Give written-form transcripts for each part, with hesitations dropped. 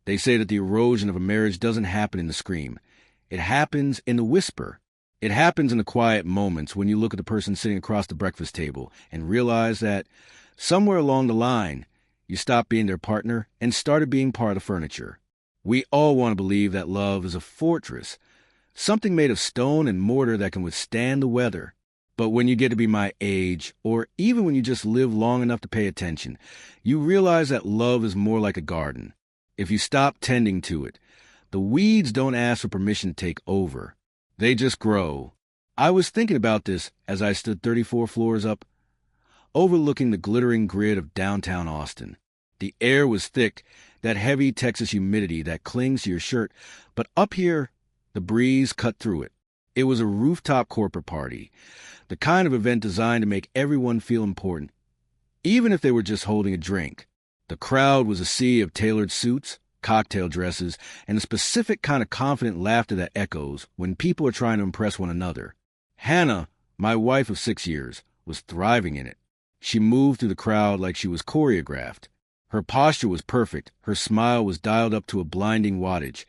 They say that the erosion of a marriage doesn't happen in the scream. It happens in the whisper. It happens in the quiet moments when you look at the person sitting across the breakfast table and realize that somewhere along the line, you stopped being their partner and started being part of the furniture. We all want to believe that love is a fortress, something made of stone and mortar that can withstand the weather. But when you get to be my age, or even when you just live long enough to pay attention, you realize that love is more like a garden. If you stop tending to it, the weeds don't ask for permission to take over. They just grow. I was thinking about this as I stood 34 floors up, overlooking the glittering grid of downtown Austin. The air was thick, that heavy Texas humidity that clings to your shirt, but up here, the breeze cut through it. It was a rooftop corporate party, the kind of event designed to make everyone feel important, even if they were just holding a drink. The crowd was a sea of tailored suits, cocktail dresses, and a specific kind of confident laughter that echoes when people are trying to impress one another. Hannah, my wife of 6 years, was thriving in it. She moved through the crowd like she was choreographed. Her posture was perfect, her smile was dialed up to a blinding wattage,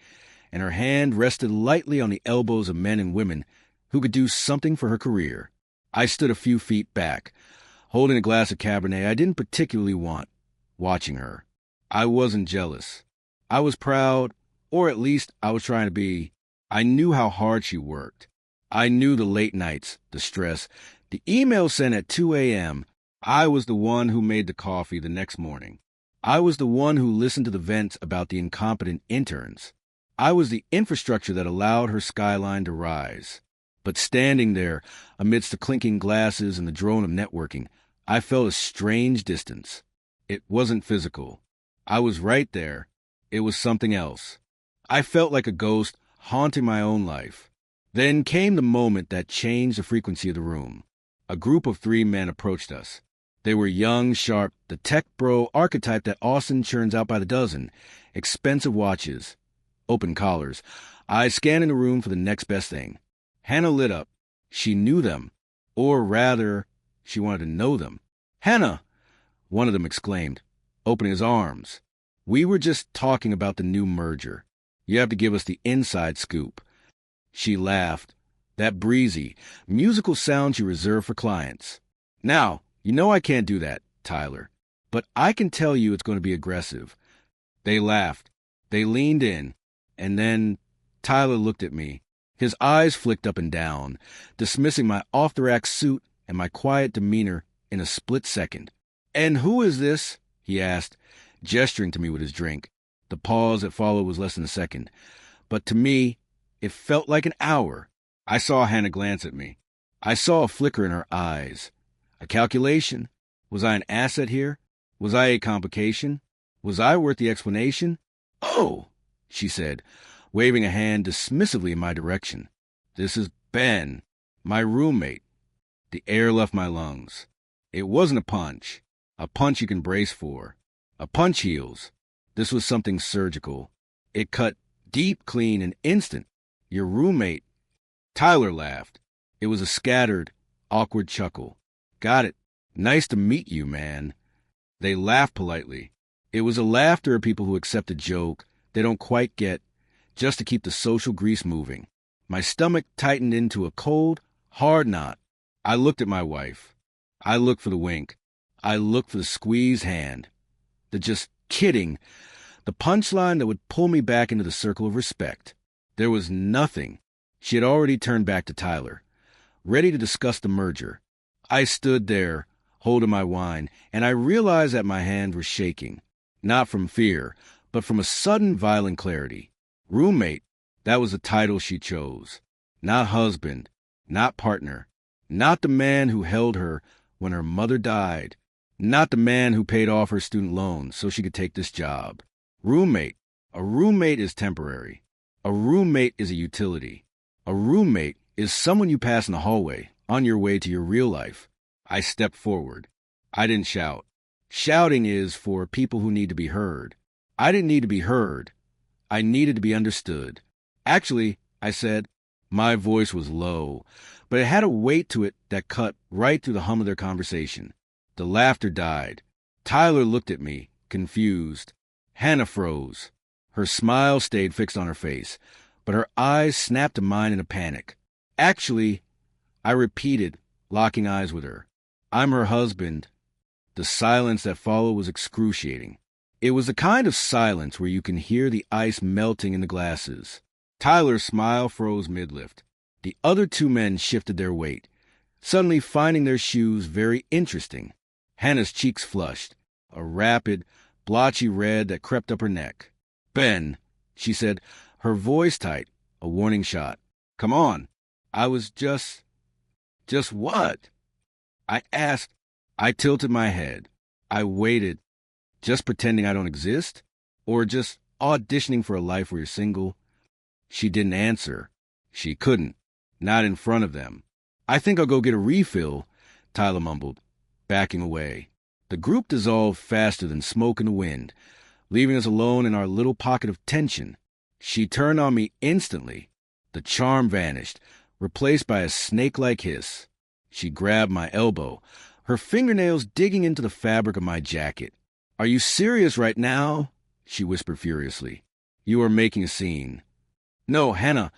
and her hand rested lightly on the elbows of men and women who could do something for her career. I stood a few feet back, holding a glass of Cabernet I didn't particularly want, watching her. I wasn't jealous. I was proud, or at least I was trying to be. I knew how hard she worked. I knew the late nights, the stress, the emails sent at 2 a.m. I was the one who made the coffee the next morning. I was the one who listened to the vents about the incompetent interns. I was the infrastructure that allowed her skyline to rise. But standing there, amidst the clinking glasses and the drone of networking, I felt a strange distance. It wasn't physical. I was right there. It was something else. I felt like a ghost haunting my own life. Then came the moment that changed the frequency of the room. A group of 3 men approached us. They were young, sharp, the tech bro archetype that Austin churns out by the dozen, expensive watches, open collars, eyes scanning the room for the next best thing. Hannah lit up. She knew them. Or rather, she wanted to know them. "Hannah!" one of them exclaimed, opening his arms. "We were just talking about the new merger. You have to give us the inside scoop." She laughed, that breezy, musical sound she reserved for clients. "Now, you know I can't do that, Tyler, but I can tell you it's going to be aggressive." They laughed. They leaned in, and then Tyler looked at me. His eyes flicked up and down, dismissing my off-the-rack suit and my quiet demeanor in a split second. "And who is this?" he asked, gesturing to me with his drink. The pause that followed was less than a second, but to me, it felt like an hour. I saw Hannah glance at me. I saw a flicker in her eyes. A calculation? Was I an asset here? Was I a complication? Was I worth the explanation? "Oh," she said, waving a hand dismissively in my direction. "This is Ben, my roommate." The air left my lungs. It wasn't a punch you can brace for. A punch heals. This was something surgical. It cut deep, clean, and instant. "Your roommate." Tyler laughed. It was a scattered, awkward chuckle. "Got it. Nice to meet you, man." They laughed politely. It was a laughter of people who accept a joke they don't quite get, just to keep the social grease moving. My stomach tightened into a cold, hard knot. I looked at my wife. I looked for the wink. I looked for the squeezed hand. The just kidding. The punchline that would pull me back into the circle of respect. There was nothing. She had already turned back to Tyler, ready to discuss the merger. I stood there, holding my wine, and I realized that my hand was shaking. Not from fear, but from a sudden violent clarity. Roommate, that was the title she chose. Not husband, not partner, not the man who held her when her mother died, not the man who paid off her student loans so she could take this job. Roommate. A roommate is temporary. A roommate is a utility. A roommate is someone you pass in the hallway on your way to your real life. I stepped forward. I didn't shout. Shouting is for people who need to be heard. I didn't need to be heard. I needed to be understood. "Actually," I said. My voice was low, but it had a weight to it that cut right through the hum of their conversation. The laughter died. Tyler looked at me, confused. Hannah froze. Her smile stayed fixed on her face, but her eyes snapped to mine in a panic. Actually, I repeated, locking eyes with her. I'm her husband. The silence that followed was excruciating. It was the kind of silence where you can hear the ice melting in the glasses. Tyler's smile froze mid-lift. The other two men shifted their weight, suddenly finding their shoes very interesting. Hannah's cheeks flushed, a rapid, blotchy red that crept up her neck. "Ben," she said, her voice tight, a warning shot. "Come on." I was just what? I asked. I tilted my head. I waited. Just pretending I don't exist? Or just auditioning for a life where you're single? She didn't answer. She couldn't. Not in front of them. "I think I'll go get a refill," Tyler mumbled, backing away. The group dissolved faster than smoke in the wind, leaving us alone in our little pocket of tension. She turned on me instantly. The charm vanished, replaced by a snake-like hiss. She grabbed my elbow, her fingernails digging into the fabric of my jacket. "Are you serious right now?" she whispered furiously. "You are making a scene." "No, Hannah,"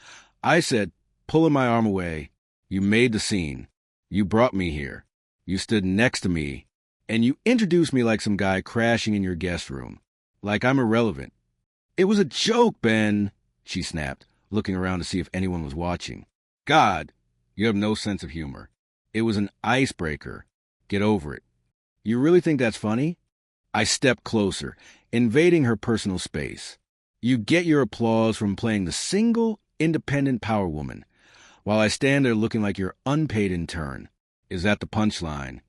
I said, pulling my arm away. "You made the scene. You brought me here. You stood next to me, and you introduced me like some guy crashing in your guest room. Like I'm irrelevant." "It was a joke, Ben," she snapped, looking around to see if anyone was watching. "God, you have no sense of humor. It was an icebreaker. Get over it." "You really think that's funny?" I stepped closer, invading her personal space. "You get your applause from playing the single, independent power woman, while I stand there looking like your unpaid intern. Is that the punchline?"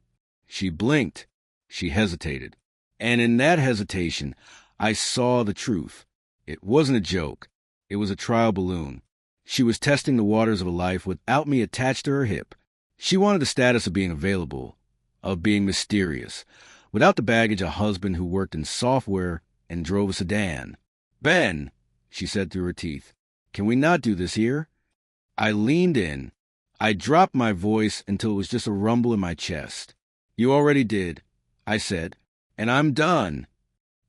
She blinked. She hesitated. And in that hesitation, I saw the truth. It wasn't a joke. It was a trial balloon. She was testing the waters of a life without me attached to her hip. She wanted the status of being available, of being mysterious, without the baggage of a husband who worked in software and drove a sedan. "Ben," she said through her teeth, "can we not do this here?" I leaned in. I dropped my voice until it was just a rumble in my chest. "You already did," I said, "and I'm done."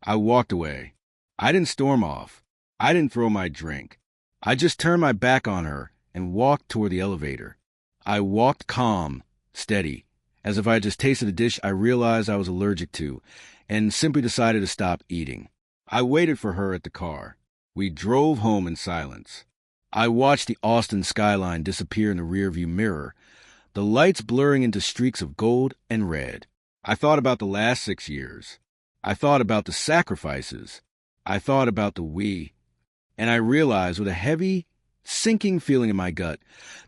I walked away. I didn't storm off. I didn't throw my drink. I just turned my back on her and walked toward the elevator. I walked calm, steady, as if I had just tasted a dish I realized I was allergic to, and simply decided to stop eating. I waited for her at the car. We drove home in silence. I watched the Austin skyline disappear in the rearview mirror, the lights blurring into streaks of gold and red. I thought about the last 6 years. I thought about the sacrifices. I thought about the we. And I realized with a heavy, sinking feeling in my gut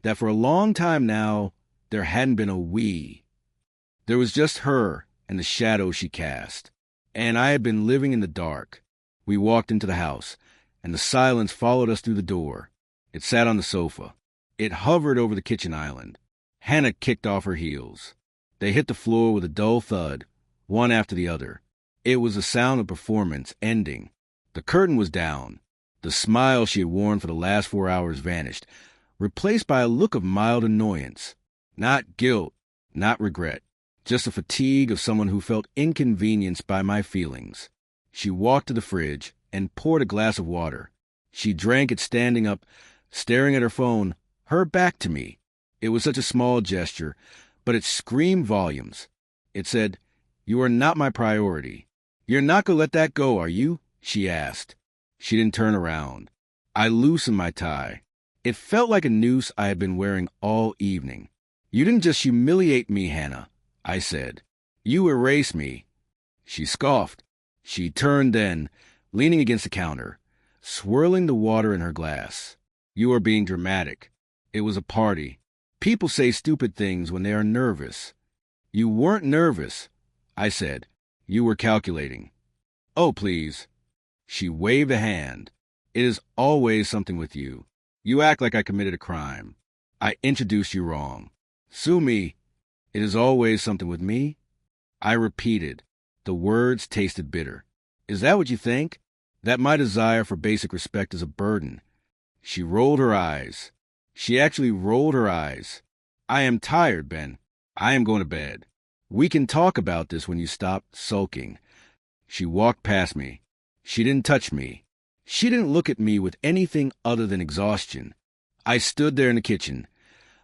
that for a long time now, there hadn't been a we. There was just her and the shadow she cast. And I had been living in the dark. We walked into the house, and the silence followed us through the door. It sat on the sofa. It hovered over the kitchen island. Hannah kicked off her heels. They hit the floor with a dull thud, one after the other. It was the sound of performance ending. The curtain was down. The smile she had worn for the last 4 hours vanished, replaced by a look of mild annoyance. Not guilt, not regret, just the fatigue of someone who felt inconvenienced by my feelings. She walked to the fridge and poured a glass of water. She drank it standing up, staring at her phone, her back to me. It was such a small gesture, but it screamed volumes. It said, "You are not my priority." "You're not going to let that go, are you?" she asked. She didn't turn around. I loosened my tie. It felt like a noose I had been wearing all evening. "You didn't just humiliate me, Hannah," I said. "You erased me." She scoffed. She turned then, leaning against the counter, swirling the water in her glass. "You are being dramatic. It was a party. People say stupid things when they are nervous." "You weren't nervous," I said. "You were calculating." "Oh, please." She waved a hand. "It is always something with you. You act like I committed a crime. I introduced you wrong. Sue me. It is always something with me." I repeated. The words tasted bitter. "Is that what you think? That my desire for basic respect is a burden?" She rolled her eyes. She actually rolled her eyes. "I am tired, Ben. I am going to bed. We can talk about this when you stop sulking." She walked past me. She didn't touch me. She didn't look at me with anything other than exhaustion. I stood there in the kitchen,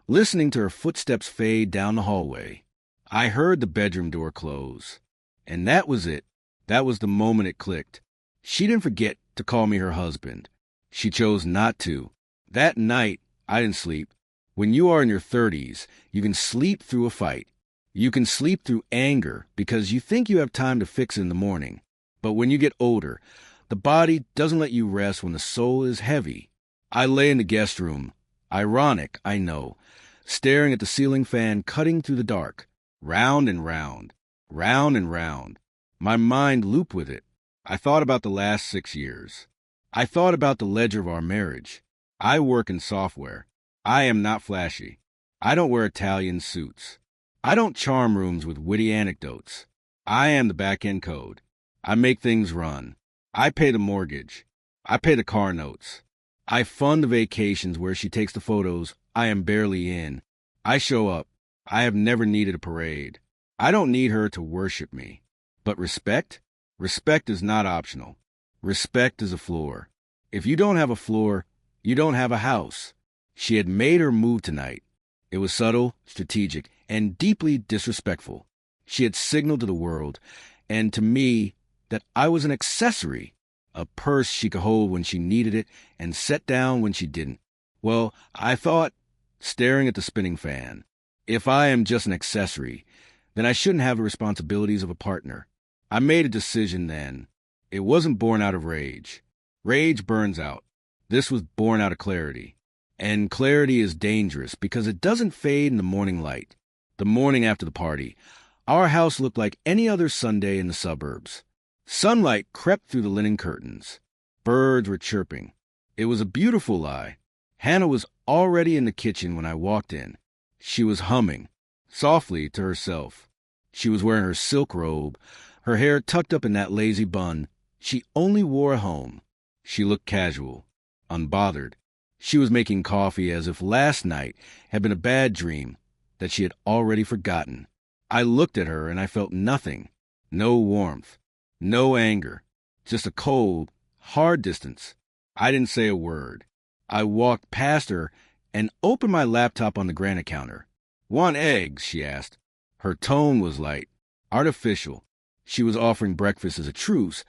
listening to her footsteps fade down the hallway. I heard the bedroom door close. And that was it. That was the moment it clicked. She didn't forget to call me her husband. She chose not to. That night, I didn't sleep. When you are in your 30s, you can sleep through a fight. You can sleep through anger because you think you have time to fix it in the morning. But when you get older, the body doesn't let you rest when the soul is heavy. I lay in the guest room. Ironic, I know. Staring at the ceiling fan cutting through the dark. Round and round. Round and round. My mind looped with it. I thought about the last 6 years. I thought about the ledger of our marriage. I work in software. I am not flashy. I don't wear Italian suits. I don't charm rooms with witty anecdotes. I am the back-end code. I make things run. I pay the mortgage. I pay the car notes. I fund the vacations where she takes the photos I am barely in. I show up. I have never needed a parade. I don't need her to worship me. But respect? Respect is not optional. Respect is a floor. If you don't have a floor, you don't have a house. She had made her move tonight. It was subtle, strategic, and deeply disrespectful. She had signaled to the world, and to me, that I was an accessory, a purse she could hold when she needed it and set down when she didn't. Well, I thought, staring at the spinning fan, if I am just an accessory, then I shouldn't have the responsibilities of a partner. I made a decision then. It wasn't born out of rage. Rage burns out. This was born out of clarity. And clarity is dangerous because it doesn't fade in the morning light. The morning after the party, our house looked like any other Sunday in the suburbs. Sunlight crept through the linen curtains. Birds were chirping. It was a beautiful lie. Hannah was already in the kitchen when I walked in. She was humming, softly to herself. She was wearing her silk robe, her hair tucked up in that lazy bun she only wore home. She looked casual, unbothered. She was making coffee as if last night had been a bad dream that she had already forgotten. I looked at her and I felt nothing. No warmth. No anger. Just a cold, hard distance. I didn't say a word. I walked past her and opened my laptop on the granite counter. "Want eggs?" she asked. Her tone was light, artificial. She was offering breakfast as a truce,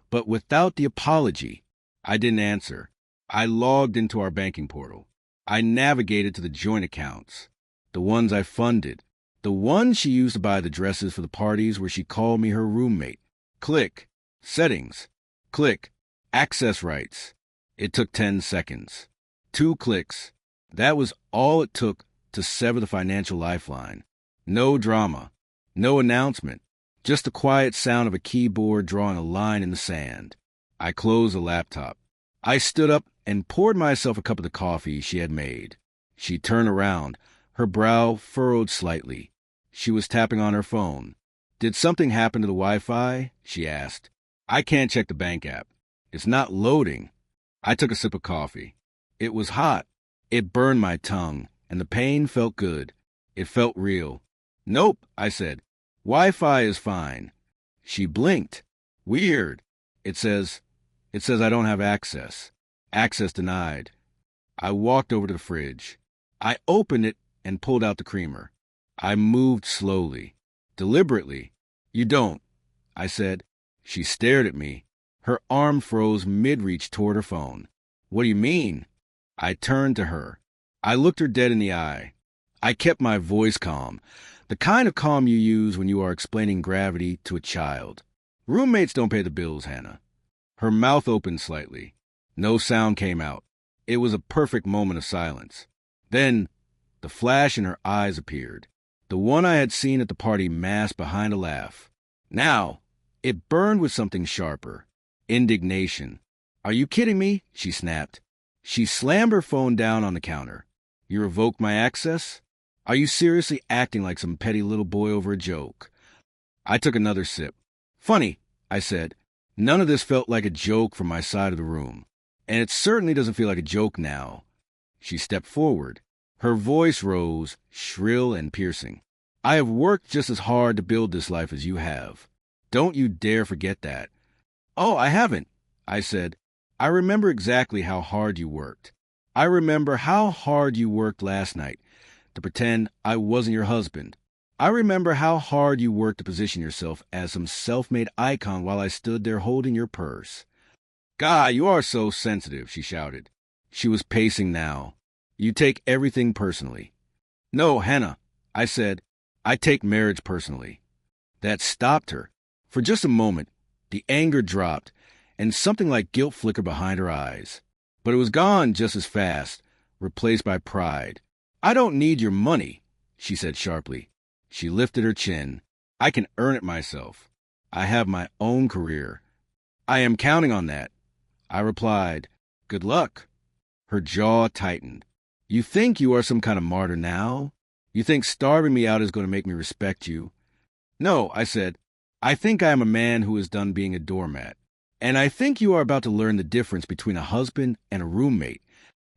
but without the apology. I didn't answer. I logged into our banking portal. I navigated to the joint accounts, the ones I funded, the ones she used to buy the dresses for the parties where she called me her roommate. Click. Settings. Click. Access rights. It took 10 seconds. 2 clicks. That was all it took to sever the financial lifeline. No drama. No announcement. Just the quiet sound of a keyboard drawing a line in the sand. I closed the laptop. I stood up and poured myself a cup of the coffee she had made. She turned around, her brow furrowed slightly. She was tapping on her phone. "Did something happen to the Wi-Fi?" she asked. "I can't check the bank app. It's not loading." I took a sip of coffee. It was hot. It burned my tongue, and the pain felt good. It felt real. "Nope," I said. "Wi-Fi is fine." She blinked. "Weird. It says I don't have access. Access denied." I walked over to the fridge. I opened it and pulled out the creamer. I moved slowly, deliberately. "You don't," I said. She stared at me. Her arm froze mid-reach toward her phone. "What do you mean?" I turned to her. I looked her dead in the eye. I kept my voice calm, the kind of calm you use when you are explaining gravity to a child. "Roommates don't pay the bills, Hannah." Her mouth opened slightly. No sound came out. It was a perfect moment of silence. Then the flash in her eyes appeared. The one I had seen at the party masked behind a laugh. Now, it burned with something sharper. Indignation. "Are you kidding me?" she snapped. She slammed her phone down on the counter. "You revoked my access? Are you seriously acting like some petty little boy over a joke?" I took another sip. "Funny," I said. "None of this felt like a joke from my side of the room. And it certainly doesn't feel like a joke now." She stepped forward. Her voice rose, shrill and piercing. "I have worked just as hard to build this life as you have. Don't you dare forget that." "Oh, I haven't," I said. I remember exactly how hard you worked. I remember how hard you worked last night to pretend I wasn't your husband. I remember how hard you worked to position yourself as some self-made icon while I stood there holding your purse. God, you are so sensitive, she shouted. She was pacing now. You take everything personally. No, Hannah, I said, I take marriage personally. That stopped her. For just a moment, the anger dropped, and something like guilt flickered behind her eyes. But it was gone just as fast, replaced by pride. I don't need your money, she said sharply. She lifted her chin. I can earn it myself. I have my own career. I am counting on that. I replied, Good luck. Her jaw tightened. You think you are some kind of martyr now? You think starving me out is going to make me respect you? No, I said. I think I am a man who is done being a doormat. And I think you are about to learn the difference between a husband and a roommate.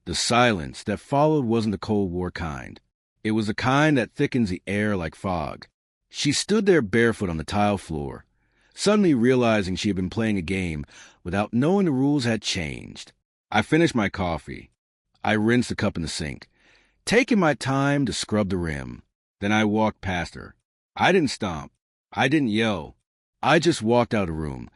The silence that followed wasn't the Cold War kind. It was the kind that thickens the air like fog. She stood there barefoot on the tile floor, suddenly realizing she had been playing a game without knowing the rules had changed. I finished my coffee. I rinsed the cup in the sink, taking my time to scrub the rim. Then I walked past her. I didn't stomp. I didn't yell. I just walked out of the room,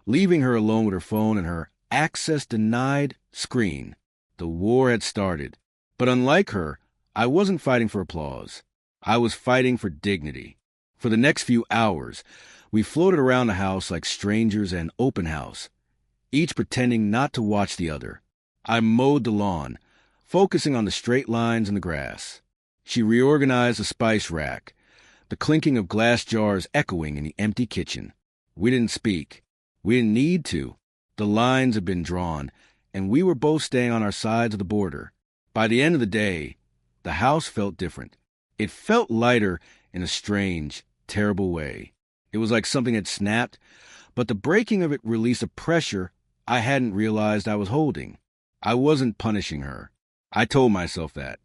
leaving her alone with her phone and her access-denied screen. The war had started. But unlike her, I wasn't fighting for applause. I was fighting for dignity. For the next few hours, we floated around the house like strangers at an open house, each pretending not to watch the other. I mowed the lawn, focusing on the straight lines in the grass. She reorganized the spice rack, the clinking of glass jars echoing in the empty kitchen. We didn't speak. We didn't need to. The lines had been drawn, and we were both staying on our sides of the border. By the end of the day, the house felt different. It felt lighter in a strange, terrible way. It was like something had snapped, but the breaking of it released a pressure I hadn't realized I was holding. I wasn't punishing her. I told myself that.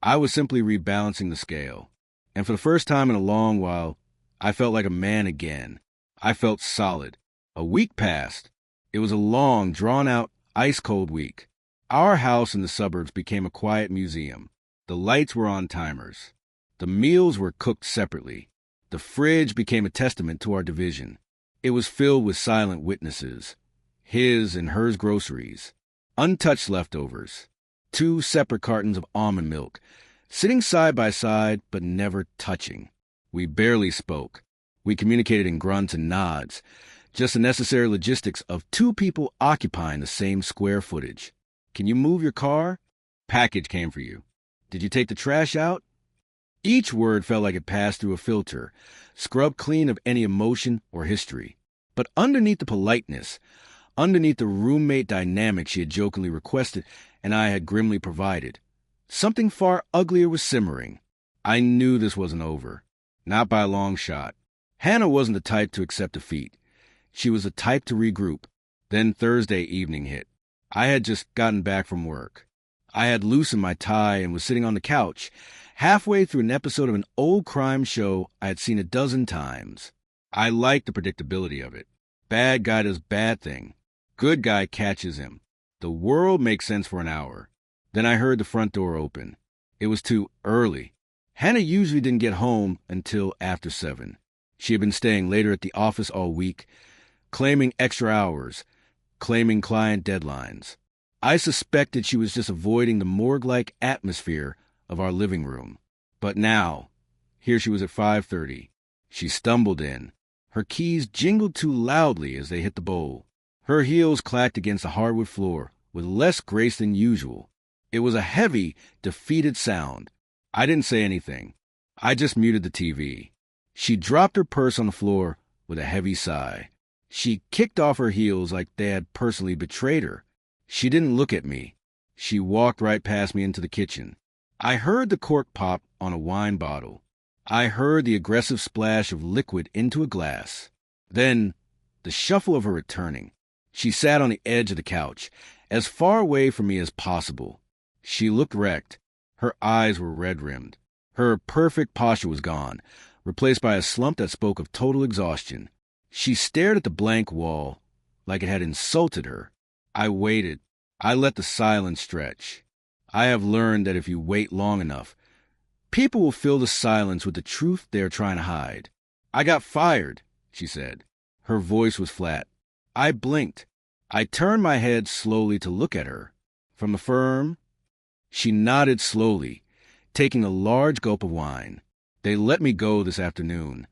I was simply rebalancing the scale. And for the first time in a long while, I felt like a man again. I felt solid. A week passed. It was a long, drawn-out, ice-cold week. Our house in the suburbs became a quiet museum. The lights were on timers. The meals were cooked separately. The fridge became a testament to our division. It was filled with silent witnesses. His and hers groceries. Untouched leftovers. 2 separate cartons of almond milk, sitting side by side but never touching. We barely spoke. We communicated in grunts and nods, just the necessary logistics of 2 people occupying the same square footage. Can you move your car? Package came for you. Did you take the trash out? Each word felt like it passed through a filter, scrubbed clean of any emotion or history. But underneath the politeness, underneath the roommate dynamic she had jokingly requested and I had grimly provided, something far uglier was simmering. I knew this wasn't over. Not by a long shot. Hannah wasn't the type to accept defeat. She was the type to regroup. Then Thursday evening hit. I had just gotten back from work. I had loosened my tie and was sitting on the couch, halfway through an episode of an old crime show I had seen a dozen times. I liked the predictability of it. Bad guy does bad thing. Good guy catches him. The world makes sense for an hour. Then I heard the front door open. It was too early. Hannah usually didn't get home until after 7. She had been staying later at the office all week, claiming extra hours, claiming client deadlines. I suspected she was just avoiding the morgue-like atmosphere of our living room. But now, here she was at 5:30. She stumbled in. Her keys jingled too loudly as they hit the bowl. Her heels clacked against the hardwood floor with less grace than usual. It was a heavy, defeated sound. I didn't say anything. I just muted the TV. She dropped her purse on the floor with a heavy sigh. She kicked off her heels like they had personally betrayed her. She didn't look at me. She walked right past me into the kitchen. I heard the cork pop on a wine bottle. I heard the aggressive splash of liquid into a glass. Then, the shuffle of her returning. She sat on the edge of the couch, as far away from me as possible. She looked wrecked. Her eyes were red-rimmed. Her perfect posture was gone, replaced by a slump that spoke of total exhaustion. She stared at the blank wall like it had insulted her. I waited. I let the silence stretch. I have learned that if you wait long enough, people will fill the silence with the truth they are trying to hide. I got fired, she said. Her voice was flat. I blinked. I turned my head slowly to look at her. From the firm? She nodded slowly, taking a large gulp of wine. They let me go this afternoon.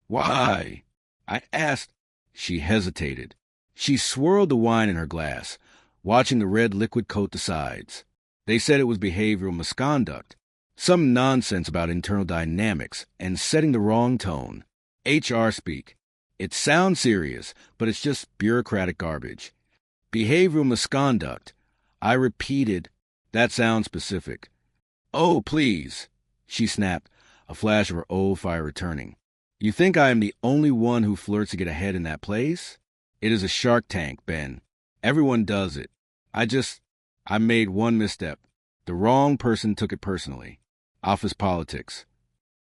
Why? I asked. She hesitated. She swirled the wine in her glass, watching the red liquid coat the sides. They said it was behavioral misconduct, some nonsense about internal dynamics and setting the wrong tone. HR speak. It sounds serious, but it's just bureaucratic garbage. Behavioral misconduct. I repeated, that sounds specific. Oh, please, she snapped, a flash of her old fire returning. You think I am the only one who flirts to get ahead in that place? It is a shark tank, Ben. Everyone does it. I made one misstep. The wrong person took it personally. Office politics.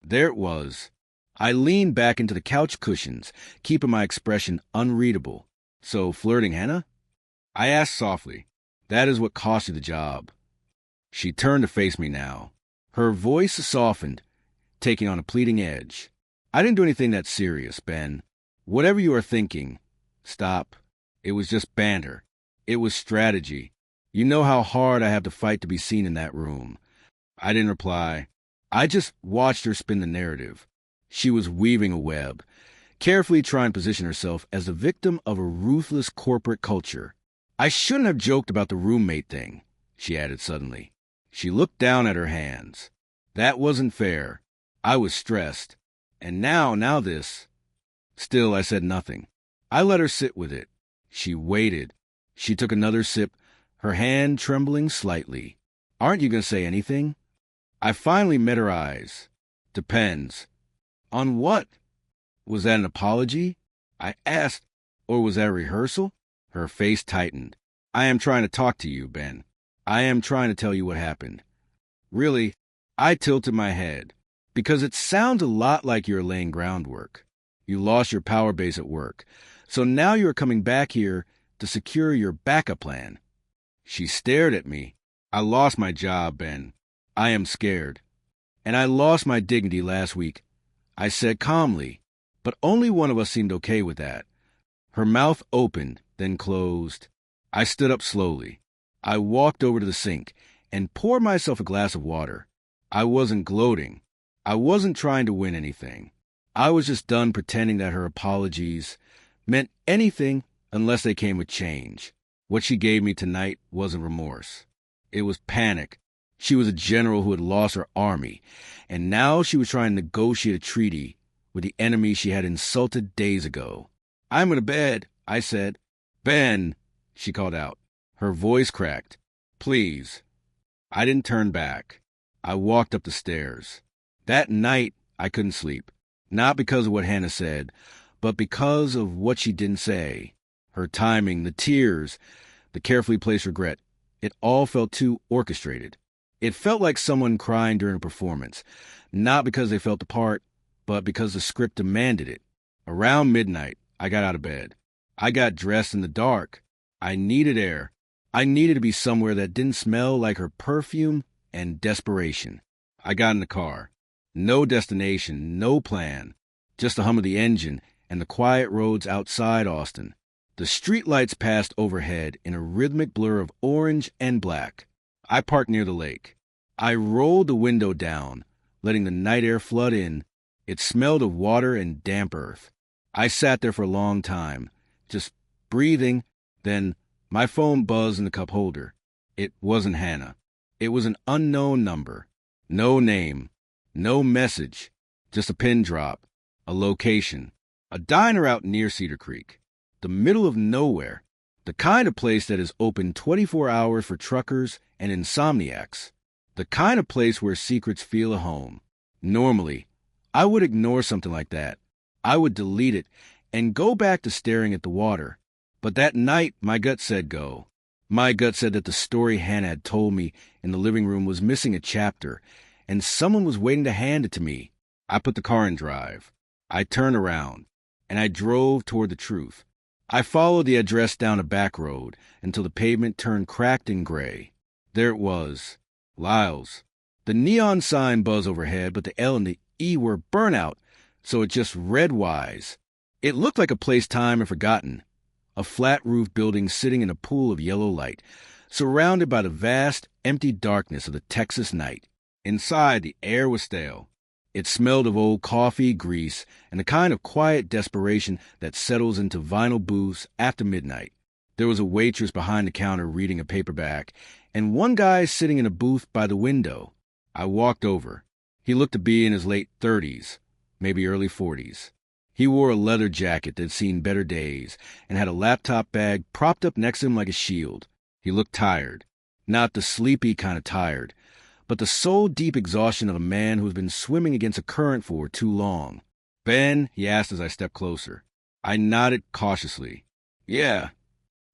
There it was. I leaned back into the couch cushions, keeping my expression unreadable. So, flirting, Hannah? I asked softly. That is what cost you the job. She turned to face me now. Her voice softened, taking on a pleading edge. I didn't do anything that serious, Ben. Whatever you are thinking, stop. It was just banter. It was strategy. You know how hard I have to fight to be seen in that room. I didn't reply. I just watched her spin the narrative. She was weaving a web, carefully trying to position herself as the victim of a ruthless corporate culture. I shouldn't have joked about the roommate thing, she added suddenly. She looked down at her hands. That wasn't fair. I was stressed. And now this. Still, I said nothing. I let her sit with it. She waited. She took another sip, her hand trembling slightly. Aren't you going to say anything? I finally met her eyes. Depends. On what? Was that an apology? I asked. Or was that a rehearsal? Her face tightened. I am trying to talk to you, Ben. I am trying to tell you what happened. Really, I tilted my head. Because it sounds a lot like you're laying groundwork. You lost your power base at work. So now you're coming back here to secure your backup plan. She stared at me. I lost my job, Ben. I am scared. And I lost my dignity last week. I said calmly, but only one of us seemed okay with that. Her mouth opened, then closed. I stood up slowly. I walked over to the sink and poured myself a glass of water. I wasn't gloating. I wasn't trying to win anything. I was just done pretending that her apologies meant anything unless they came with change. What she gave me tonight wasn't remorse. It was panic. She was a general who had lost her army, and now she was trying to negotiate a treaty with the enemy she had insulted days ago. I'm going to bed, I said. Ben, she called out. Her voice cracked. Please. I didn't turn back. I walked up the stairs. That night, I couldn't sleep. Not because of what Hannah said, but because of what she didn't say. Her timing, the tears, the carefully placed regret. It all felt too orchestrated. It felt like someone crying during a performance, not because they felt the part, but because the script demanded it. Around midnight, I got out of bed. I got dressed in the dark. I needed air. I needed to be somewhere that didn't smell like her perfume and desperation. I got in the car. No destination, no plan. Just the hum of the engine and the quiet roads outside Austin. The streetlights passed overhead in a rhythmic blur of orange and black. I parked near the lake. I rolled the window down, letting the night air flood in. It smelled of water and damp earth. I sat there for a long time, just breathing. Then my phone buzzed in the cup holder. It wasn't Hannah. It was an unknown number. No name. No message. Just a pin drop. A location. A diner out near Cedar Creek. The middle of nowhere. The kind of place that is open 24 hours for truckers and insomniacs. The kind of place where secrets feel a home. Normally, I would ignore something like that. I would delete it and go back to staring at the water. But that night, my gut said go. My gut said that the story Hannah had told me in the living room was missing a chapter, and someone was waiting to hand it to me. I put the car in drive. I turned around, and I drove toward the truth. I followed the address down a back road until the pavement turned cracked and gray. There it was. Lyle's. The neon sign buzzed overhead, but the L and the E were burnout, so it just read Wise. It looked like a place time and forgotten. A flat-roofed building sitting in a pool of yellow light, surrounded by the vast, empty darkness of the Texas night. Inside, the air was stale. It smelled of old coffee, grease, and the kind of quiet desperation that settles into vinyl booths after midnight. There was a waitress behind the counter reading a paperback, and one guy sitting in a booth by the window. I walked over. He looked to be in his late 30s, maybe early 40s. He wore a leather jacket that'd seen better days and had a laptop bag propped up next to him like a shield. He looked tired. Not the sleepy kind of tired, but the soul-deep exhaustion of a man who's been swimming against a current for too long. "Ben?" he asked as I stepped closer. I nodded cautiously. "Yeah."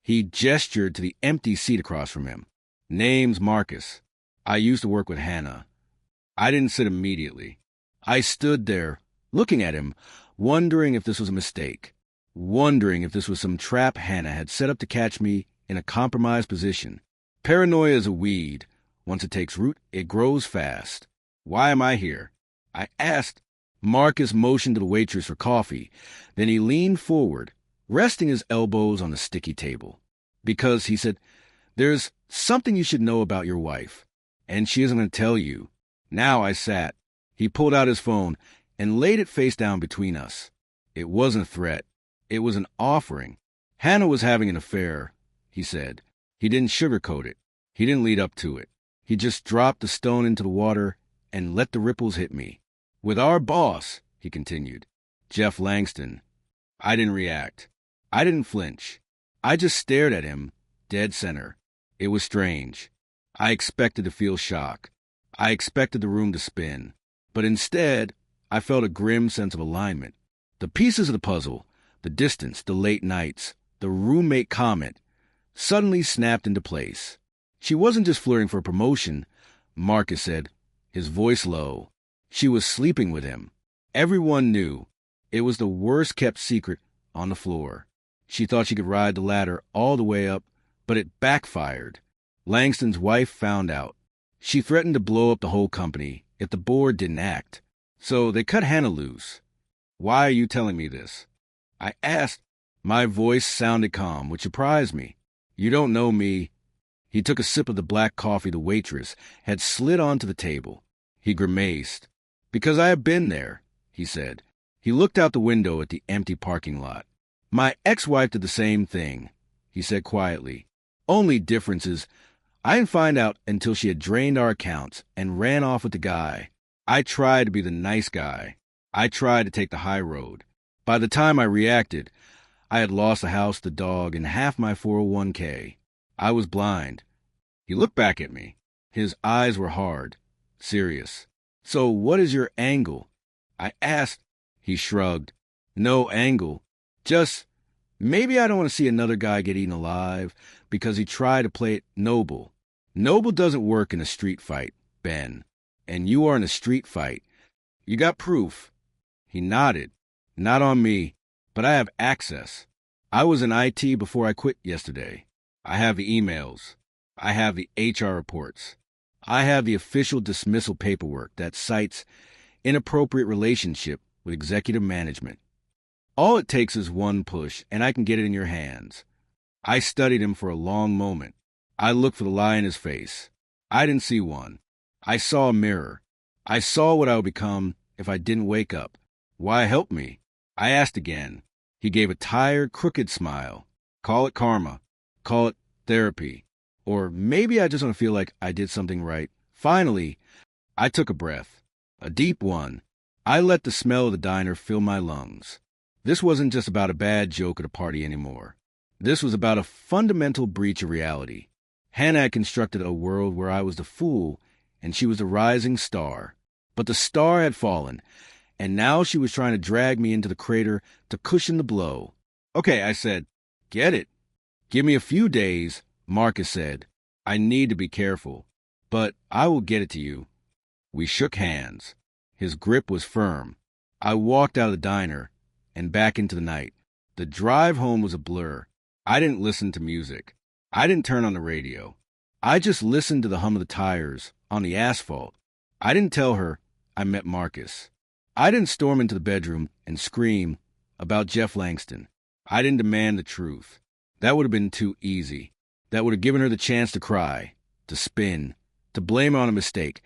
He gestured to the empty seat across from him. "Name's Marcus. I used to work with Hannah." I didn't sit immediately. I stood there, looking at him, wondering if this was a mistake, wondering if this was some trap Hannah had set up to catch me in a compromised position. Paranoia is a weed. Once it takes root, it grows fast. "Why am I here?" I asked. Marcus motioned to the waitress for coffee. Then he leaned forward, resting his elbows on the sticky table. "Because," he said, "there's something you should know about your wife, and she isn't going to tell you." Now I sat. He pulled out his phone and laid it face down between us. It wasn't a threat. It was an offering. Hannah was having an affair, he said. He didn't sugarcoat it. He didn't lead up to it. He just dropped the stone into the water and let the ripples hit me. "With our boss," he continued, "Jeff Langston." I didn't react. I didn't flinch. I just stared at him, dead center. It was strange. I expected to feel shock. I expected the room to spin. But instead, I felt a grim sense of alignment. The pieces of the puzzle, the distance, the late nights, the roommate comment, suddenly snapped into place. She wasn't just flirting for a promotion, Marcus said, his voice low. She was sleeping with him. Everyone knew. It was the worst-kept secret on the floor. She thought she could ride the ladder all the way up, but it backfired. Langston's wife found out. She threatened to blow up the whole company if the board didn't act. So they cut Hannah loose. "Why are you telling me this?" I asked. My voice sounded calm, which surprised me. "You don't know me." He took a sip of the black coffee the waitress had slid onto the table. He grimaced. "Because I have been there," he said. He looked out the window at the empty parking lot. "My ex-wife did the same thing," he said quietly. "Only difference is I didn't find out until she had drained our accounts and ran off with the guy. I tried to be the nice guy. I tried to take the high road. By the time I reacted, I had lost the house, the dog, and half my 401k. I was blind." He looked back at me. His eyes were hard, serious. "So what is your angle?" I asked. He shrugged. "No angle. Just, maybe I don't want to see another guy get eaten alive because he tried to play it noble. Noble doesn't work in a street fight, Ben. And you are in a street fight. You got proof." He nodded. "Not on me, but I have access. I was in IT before I quit yesterday. I have the emails. I have the HR reports. I have the official dismissal paperwork that cites inappropriate relationship with executive management. All it takes is one push, and I can get it in your hands." I studied him for a long moment. I looked for the lie in his face. I didn't see one. I saw a mirror. I saw what I would become if I didn't wake up. "Why help me?" I asked again. He gave a tired, crooked smile. "Call it karma. Call it therapy. Or maybe I just want to feel like I did something right." Finally, I took a breath. A deep one. I let the smell of the diner fill my lungs. This wasn't just about a bad joke at a party anymore. This was about a fundamental breach of reality. Hannah had constructed a world where I was the fool and she was the rising star. But the star had fallen, and now she was trying to drag me into the crater to cushion the blow. "Okay," I said. "Get it." "Give me a few days," Marcus said. "I need to be careful. But I will get it to you." We shook hands. His grip was firm. I walked out of the diner and back into the night. The drive home was a blur. I didn't listen to music. I didn't turn on the radio. I just listened to the hum of the tires on the asphalt. I didn't tell her I met Marcus. I didn't storm into the bedroom and scream about Jeff Langston. I didn't demand the truth. That would have been too easy. That would have given her the chance to cry, to spin, to blame on a mistake,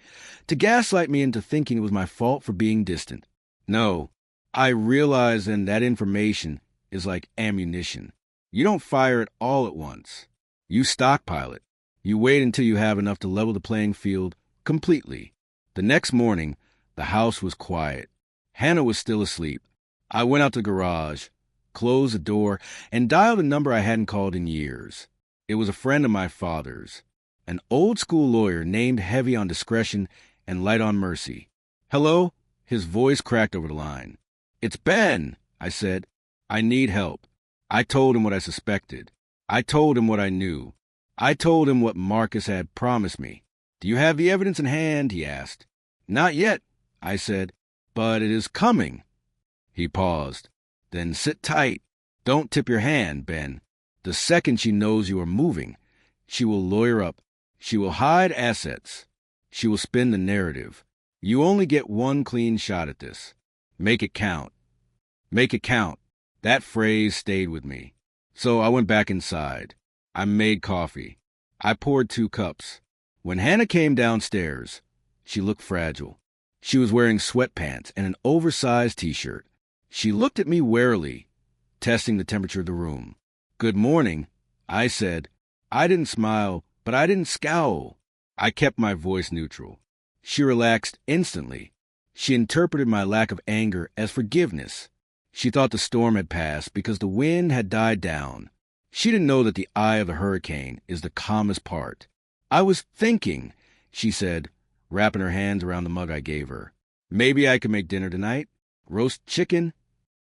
to gaslight me into thinking it was my fault for being distant. No, I realized then that information is like ammunition. You don't fire it all at once. You stockpile it. You wait until you have enough to level the playing field completely. The next morning, the house was quiet. Hannah was still asleep. I went out to the garage, closed the door, and dialed a number I hadn't called in years. It was a friend of my father's, an old-school lawyer named heavy on discretion and light on mercy. "Hello?" His voice cracked over the line. "It's Ben," I said. "I need help." I told him what I suspected. I told him what I knew. I told him what Marcus had promised me. "Do you have the evidence in hand?" he asked. "Not yet," I said, "but it is coming." He paused. "Then sit tight. Don't tip your hand, Ben. The second she knows you are moving, she will lawyer up. She will hide assets. She will spin the narrative. You only get one clean shot at this. Make it count. Make it count." That phrase stayed with me. So I went back inside. I made coffee. I poured 2 cups. When Hannah came downstairs, she looked fragile. She was wearing sweatpants and an oversized t-shirt. She looked at me warily, testing the temperature of the room. "Good morning," I said. I didn't smile, but I didn't scowl. I kept my voice neutral. She relaxed instantly. She interpreted my lack of anger as forgiveness. She thought the storm had passed because the wind had died down. She didn't know that the eye of the hurricane is the calmest part. "I was thinking," she said, wrapping her hands around the mug I gave her. "Maybe I could make dinner tonight? Roast chicken?"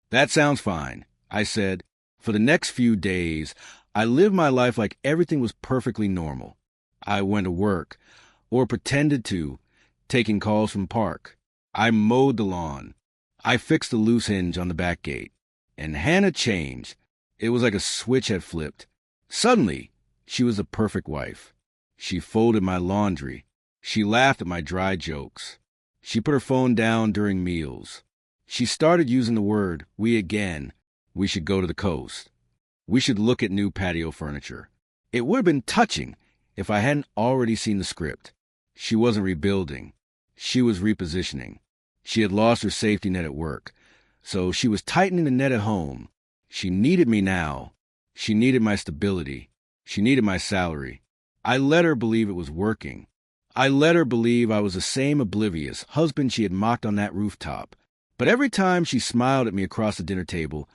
"That sounds fine," I said. For the next few days, I lived my life like everything was perfectly normal. I went to work, or pretended to, taking calls from park. I mowed the lawn. I fixed the loose hinge on the back gate. And Hannah changed. It was like a switch had flipped. Suddenly, she was the perfect wife. She folded my laundry. She laughed at my dry jokes. She put her phone down during meals. She started using the word "we" again. We should go to the coast. We should look at new patio furniture. It would have been touching if I hadn't already seen the script. She wasn't rebuilding. She was repositioning. She had lost her safety net at work, so she was tightening the net at home. She needed me now. She needed my stability. She needed my salary. I let her believe it was working. I let her believe I was the same oblivious husband she had mocked on that rooftop. But every time she smiled at me across the dinner table,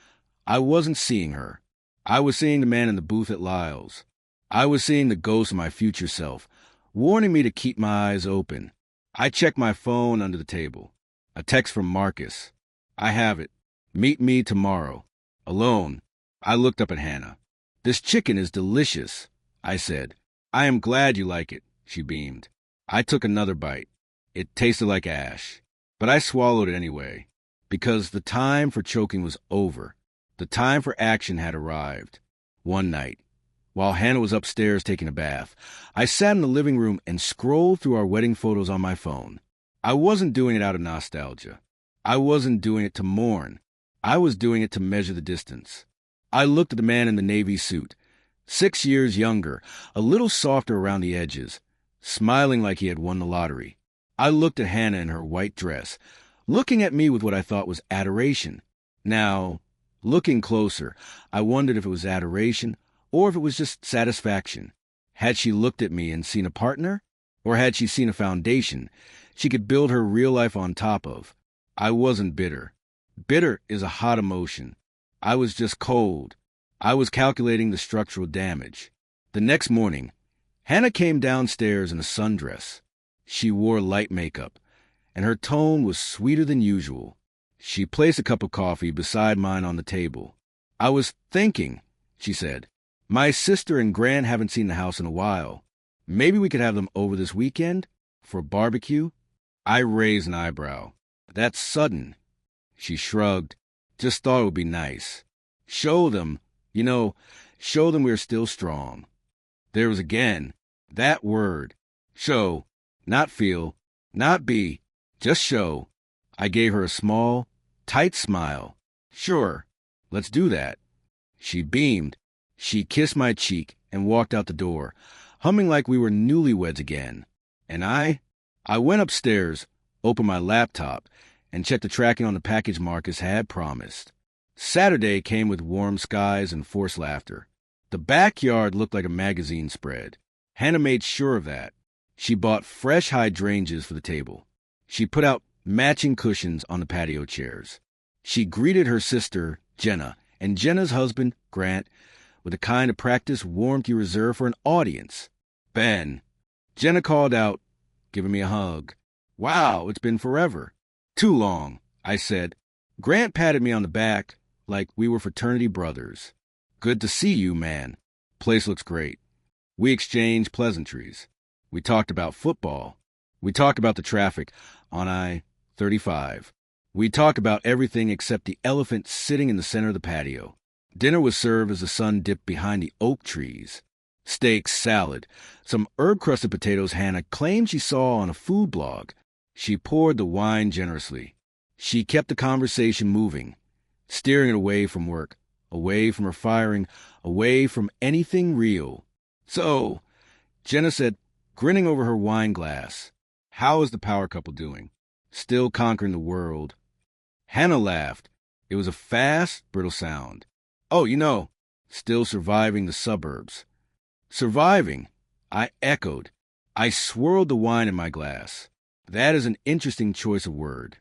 I wasn't seeing her. I was seeing the man in the booth at Lyle's. I was seeing the ghost of my future self, warning me to keep my eyes open. I checked my phone under the table. A text from Marcus. "I have it. Meet me tomorrow. Alone." I looked up at Hannah. "This chicken is delicious," I said. "I am glad you like it," she beamed. I took another bite. It tasted like ash. But I swallowed it anyway, because the time for choking was over. The time for action had arrived. One night, while Hannah was upstairs taking a bath, I sat in the living room and scrolled through our wedding photos on my phone. I wasn't doing it out of nostalgia. I wasn't doing it to mourn. I was doing it to measure the distance. I looked at the man in the navy suit, 6 years younger, a little softer around the edges, smiling like he had won the lottery. I looked at Hannah in her white dress, looking at me with what I thought was adoration. Now, looking closer, I wondered if it was adoration or if it was just satisfaction. Had she looked at me and seen a partner? Or had she seen a foundation she could build her real life on top of? I wasn't bitter. Bitter is a hot emotion. I was just cold. I was calculating the structural damage. The next morning, Hannah came downstairs in a sundress. She wore light makeup, and her tone was sweeter than usual. She placed a cup of coffee beside mine on the table. "I was thinking," she said. "My sister and Grant haven't seen the house in a while. Maybe we could have them over this weekend for a barbecue?" I raised an eyebrow. "That's sudden." She shrugged. "Just thought it would be nice." Show them, you know, show them we're still strong. There was again that word. Show, not feel, not be, just show. I gave her a small, tight smile. Sure, let's do that. She beamed. She kissed my cheek and walked out the door, humming like we were newlyweds again. And I went upstairs, opened my laptop, and checked the tracking on the package Marcus had promised. Saturday came with warm skies and forced laughter. The backyard looked like a magazine spread. Hannah made sure of that. She bought fresh hydrangeas for the table. She put out matching cushions on the patio chairs. She greeted her sister, Jenna, and Jenna's husband, Grant, with the kind of practiced warmth you reserve for an audience. Ben. Jenna called out, giving me a hug. Wow, it's been forever. Too long, I said. Grant patted me on the back like we were fraternity brothers. Good to see you, man. Place looks great. We exchanged pleasantries. We talked about football. We talked about the traffic on I-35. We talked about everything except the elephant sitting in the center of the patio. Dinner was served as the sun dipped behind the oak trees. Steak, salad, some herb-crusted potatoes Hannah claimed she saw on a food blog. She poured the wine generously. She kept the conversation moving, steering it away from work, away from her firing, away from anything real. So, Jenna said, grinning over her wine glass, how is the power couple doing? Still conquering the world. Hannah laughed. It was a fast, brittle sound. Oh, still surviving the suburbs. Surviving, I echoed. I swirled the wine in my glass. That is an interesting choice of word.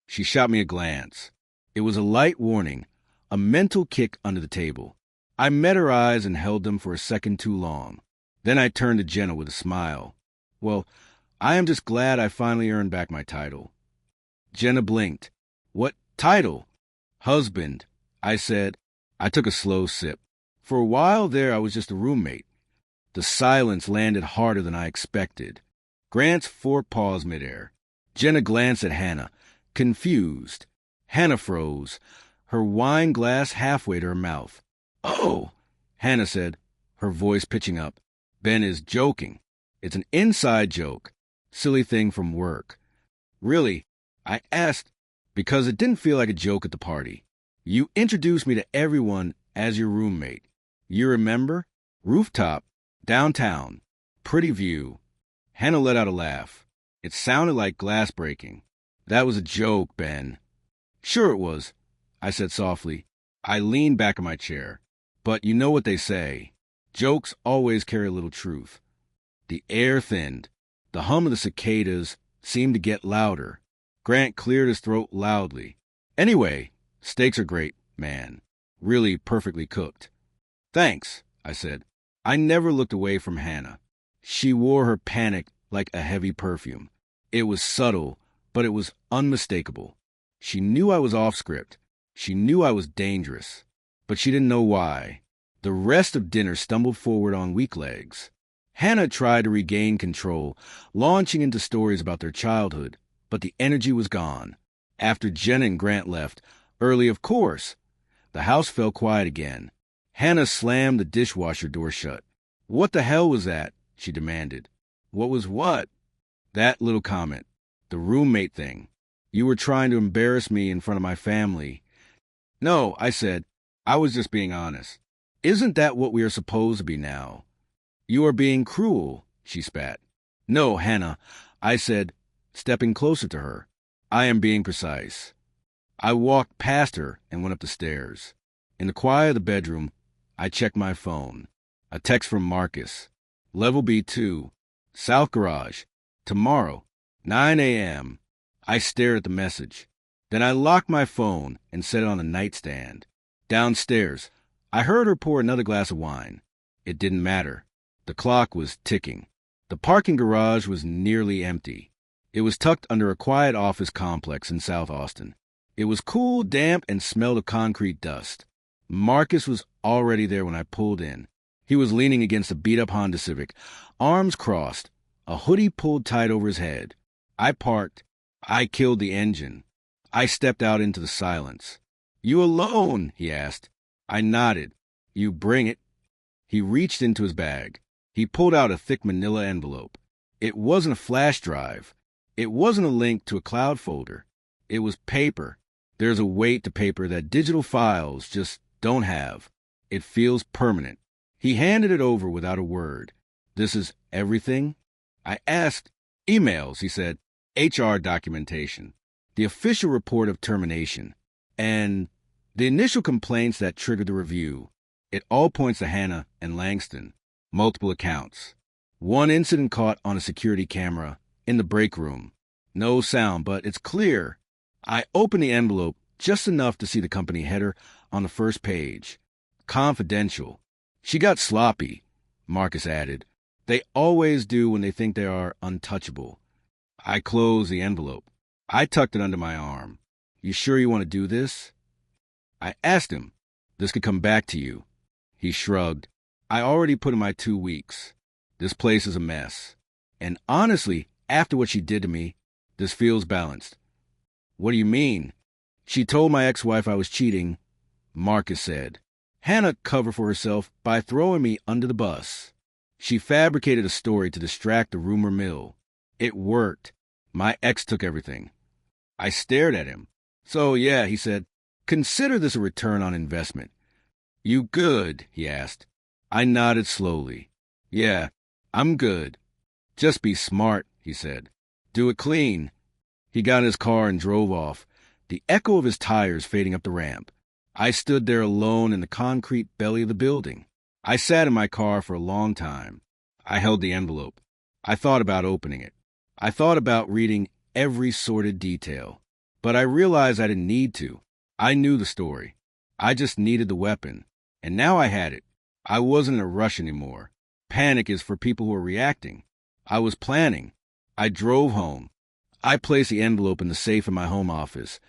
She shot me a glance. It was a light warning, a mental kick under the table. I met her eyes and held them for a second too long. Then I turned to Jenna with a smile. Well, I am just glad I finally earned back my title. Jenna blinked. What title? Husband, I said. I took a slow sip. For a while there, I was just a roommate. The silence landed harder than I expected. Grant's forepaws midair. Jenna glanced at Hannah, confused. Hannah froze, her wine glass halfway to her mouth. Oh, Hannah said, her voice pitching up. Ben is joking. It's an inside joke. Silly thing from work. Really, I asked, because it didn't feel like a joke at the party. You introduced me to everyone as your roommate. You remember? Rooftop, downtown, pretty view. Hannah let out a laugh. It sounded like glass breaking. That was a joke, Ben. Sure it was, I said softly. I leaned back in my chair. But you know what they say. Jokes always carry a little truth. The air thinned. The hum of the cicadas seemed to get louder. Grant cleared his throat loudly. Anyway, steaks are great, man. Really perfectly cooked. Thanks, I said. I never looked away from Hannah. She wore her panic like a heavy perfume. It was subtle, but it was unmistakable. She knew I was off script. She knew I was dangerous. But she didn't know why. The rest of dinner stumbled forward on weak legs. Hannah tried to regain control, launching into stories about their childhood, but the energy was gone. After Jenna and Grant left, early of course, the house fell quiet again. Hannah slammed the dishwasher door shut. What the hell was that? She demanded. What was what? That little comment. The roommate thing. You were trying to embarrass me in front of my family. No, I said. I was just being honest. Isn't that what we are supposed to be now? You are being cruel, she spat. No, Hannah, I said, stepping closer to her. I am being precise. I walked past her and went up the stairs. In the quiet of the bedroom, I checked my phone. A text from Marcus. Level B2. South Garage. Tomorrow, 9 a.m. I stared at the message. Then I locked my phone and set it on the nightstand. Downstairs, I heard her pour another glass of wine. It didn't matter. The clock was ticking. The parking garage was nearly empty. It was tucked under a quiet office complex in South Austin. It was cool, damp, and smelled of concrete dust. Marcus was already there when I pulled in. He was leaning against a beat-up Honda Civic, arms crossed, a hoodie pulled tight over his head. I parked. I killed the engine. I stepped out into the silence. You alone? He asked. I nodded. You bring it. He reached into his bag. He pulled out a thick manila envelope. It wasn't a flash drive. It wasn't a link to a cloud folder. It was paper. There's a weight to paper that digital files just don't have. It feels permanent. He handed it over without a word. This is everything? I asked. Emails, he said. HR documentation. The official report of termination. And the initial complaints that triggered the review. It all points to Hannah and Langston. Multiple accounts. One incident caught on a security camera in the break room. No sound, but it's clear. I opened the envelope just enough to see the company header on the first page. Confidential. She got sloppy, Marcus added. They always do when they think they are untouchable. I closed the envelope. I tucked it under my arm. You sure you want to do this? I asked him. This could come back to you. He shrugged. I already put in my 2 weeks. This place is a mess. And honestly, after what she did to me, this feels balanced. What do you mean? She told my ex-wife I was cheating, Marcus said. Hannah covered for herself by throwing me under the bus. She fabricated a story to distract the rumor mill. It worked. My ex took everything. I stared at him. So yeah, he said, consider this a return on investment. You good? He asked. I nodded slowly. Yeah, I'm good. Just be smart, he said. Do it clean. He got in his car and drove off, the echo of his tires fading up the ramp. I stood there alone in the concrete belly of the building. I sat in my car for a long time. I held the envelope. I thought about opening it. I thought about reading every sordid detail. But I realized I didn't need to. I knew the story. I just needed the weapon. And now I had it. I wasn't in a rush anymore. Panic is for people who are reacting. I was planning. I drove home. I placed the envelope in the safe in my home office.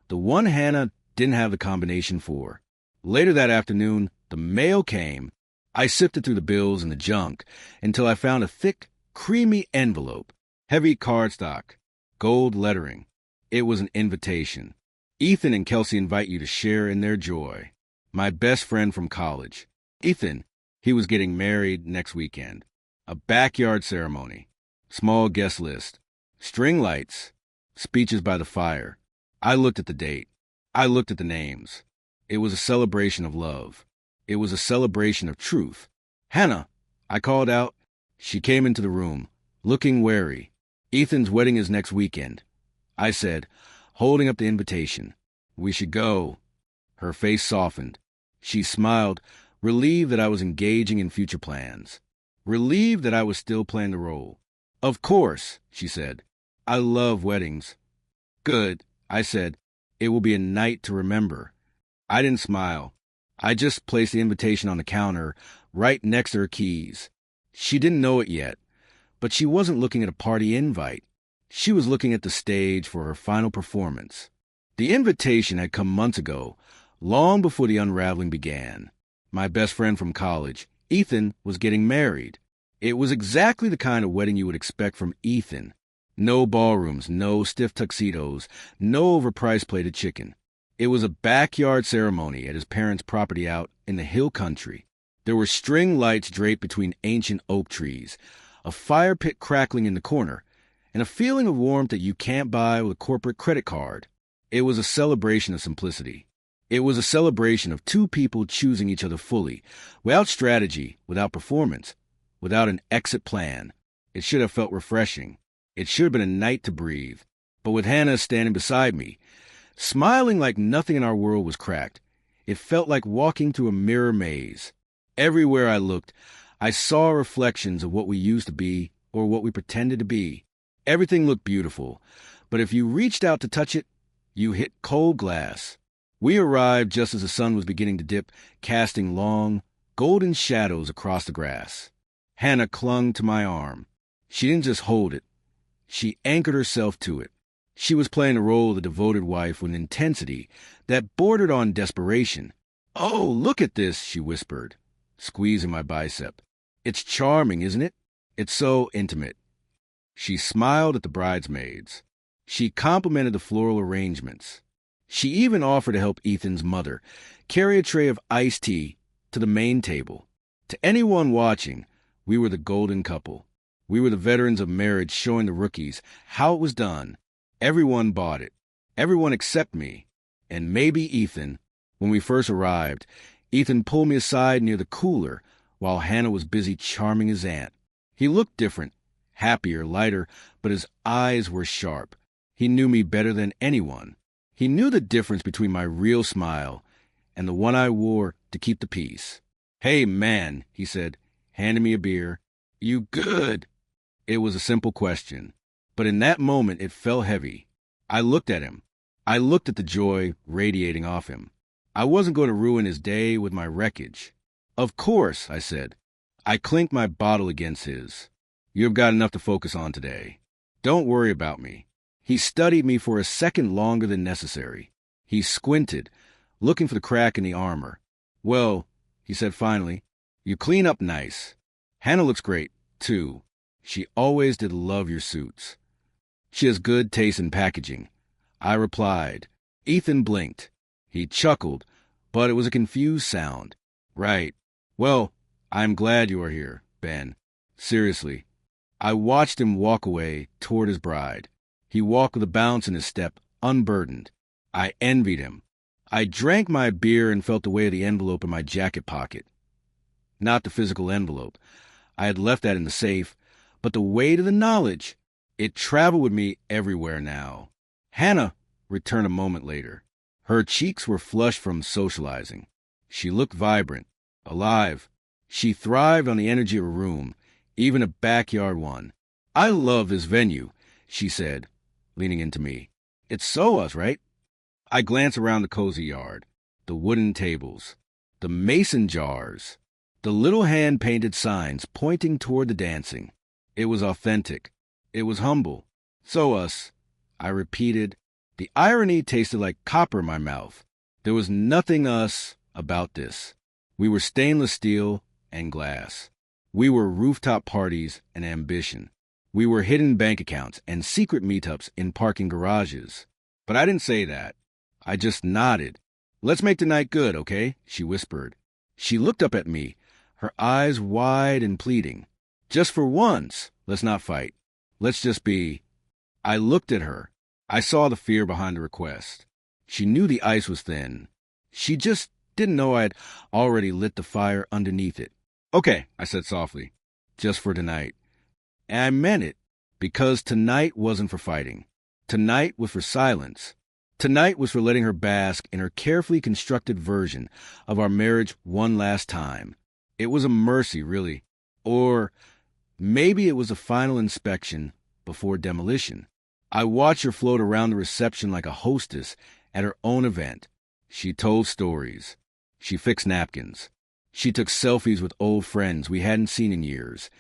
The one Hannah didn't have the combination for. Later that afternoon, the mail came. I sifted through the bills and the junk until I found a thick, creamy envelope. Heavy cardstock. Gold lettering. It was an invitation. Ethan and Kelsey invite you to share in their joy. My best friend from college. Ethan, he was getting married next weekend. A backyard ceremony. Small guest list. String lights. Speeches by the fire. I looked at the date. I looked at the names. It was a celebration of love. It was a celebration of truth. Hannah, I called out. She came into the room, looking wary. Ethan's wedding is next weekend. I said, holding up the invitation. We should go. Her face softened. She smiled, relieved that I was engaging in future plans. Relieved that I was still playing the role. Of course, she said. I love weddings. Good, I said. It will be a night to remember. I didn't smile. I just placed the invitation on the counter, right next to her keys. She didn't know it yet, but she wasn't looking at a party invite. She was looking at the stage for her final performance. The invitation had come months ago, long before the unraveling began. My best friend from college, Ethan, was getting married. It was exactly the kind of wedding you would expect from Ethan. No ballrooms, no stiff tuxedos, no overpriced plated chicken. It was a backyard ceremony at his parents' property out in the hill country. There were string lights draped between ancient oak trees, a fire pit crackling in the corner, and a feeling of warmth that you can't buy with a corporate credit card. It was a celebration of simplicity. It was a celebration of two people choosing each other fully, without strategy, without performance, without an exit plan. It should have felt refreshing. It should have been a night to breathe. But with Hannah standing beside me, smiling like nothing in our world was cracked, it felt like walking through a mirror maze. Everywhere I looked, I saw reflections of what we used to be or what we pretended to be. Everything looked beautiful, but if you reached out to touch it, you hit cold glass. We arrived just as the sun was beginning to dip, casting long, golden shadows across the grass. Hannah clung to my arm. She didn't just hold it. She anchored herself to it. She was playing the role of the devoted wife with an intensity that bordered on desperation. "Oh, look at this," she whispered, squeezing my bicep. "It's charming, isn't it? It's so intimate." She smiled at the bridesmaids. She complimented the floral arrangements. She even offered to help Ethan's mother carry a tray of iced tea to the main table. To anyone watching, we were the golden couple. We were the veterans of marriage showing the rookies how it was done. Everyone bought it. Everyone except me. And maybe Ethan. When we first arrived, Ethan pulled me aside near the cooler while Hannah was busy charming his aunt. He looked different, happier, lighter, but his eyes were sharp. He knew me better than anyone. He knew the difference between my real smile and the one I wore to keep the peace. "Hey, man," he said, handing me a beer. "You good?" It was a simple question, but in that moment it felt heavy. I looked at him. I looked at the joy radiating off him. I wasn't going to ruin his day with my wreckage. "Of course," I said. I clinked my bottle against his. "You've got enough to focus on today. Don't worry about me." He studied me for a second longer than necessary. He squinted, looking for the crack in the armor. "Well," he said finally, "you clean up nice. Hannah looks great, too. She always did love your suits. She has good taste in packaging." I replied. Ethan blinked. He chuckled, but it was a confused sound. "Right. Well, I'm glad you are here, Ben. Seriously." I watched him walk away toward his bride. He walked with a bounce in his step, unburdened. I envied him. I drank my beer and felt the weight of the envelope in my jacket pocket. Not the physical envelope. I had left that in the safe, but the weight of the knowledge. It traveled with me everywhere now. Hannah returned a moment later. Her cheeks were flushed from socializing. She looked vibrant, alive. She thrived on the energy of a room, even a backyard one. "I love this venue," she said, leaning into me. "It's so us, right?" I glanced around the cozy yard, the wooden tables, the mason jars, the little hand-painted signs pointing toward the dancing. It was authentic. It was humble. "So us," I repeated. The irony tasted like copper in my mouth. There was nothing us about this. We were stainless steel and glass. We were rooftop parties and ambition. We were hidden bank accounts and secret meetups in parking garages. But I didn't say that. I just nodded. "Let's make tonight good, okay?" she whispered. She looked up at me, her eyes wide and pleading. "Just for once, let's not fight. Let's just be." I looked at her. I saw the fear behind the request. She knew the ice was thin. She just didn't know I had already lit the fire underneath it. "Okay," I said softly. "Just for tonight." And I meant it, because tonight wasn't for fighting. Tonight was for silence. Tonight was for letting her bask in her carefully constructed version of our marriage one last time. It was a mercy, really. Or maybe it was a final inspection before demolition. I watched her float around the reception like a hostess at her own event. She told stories. She fixed napkins. She took selfies with old friends we hadn't seen in years,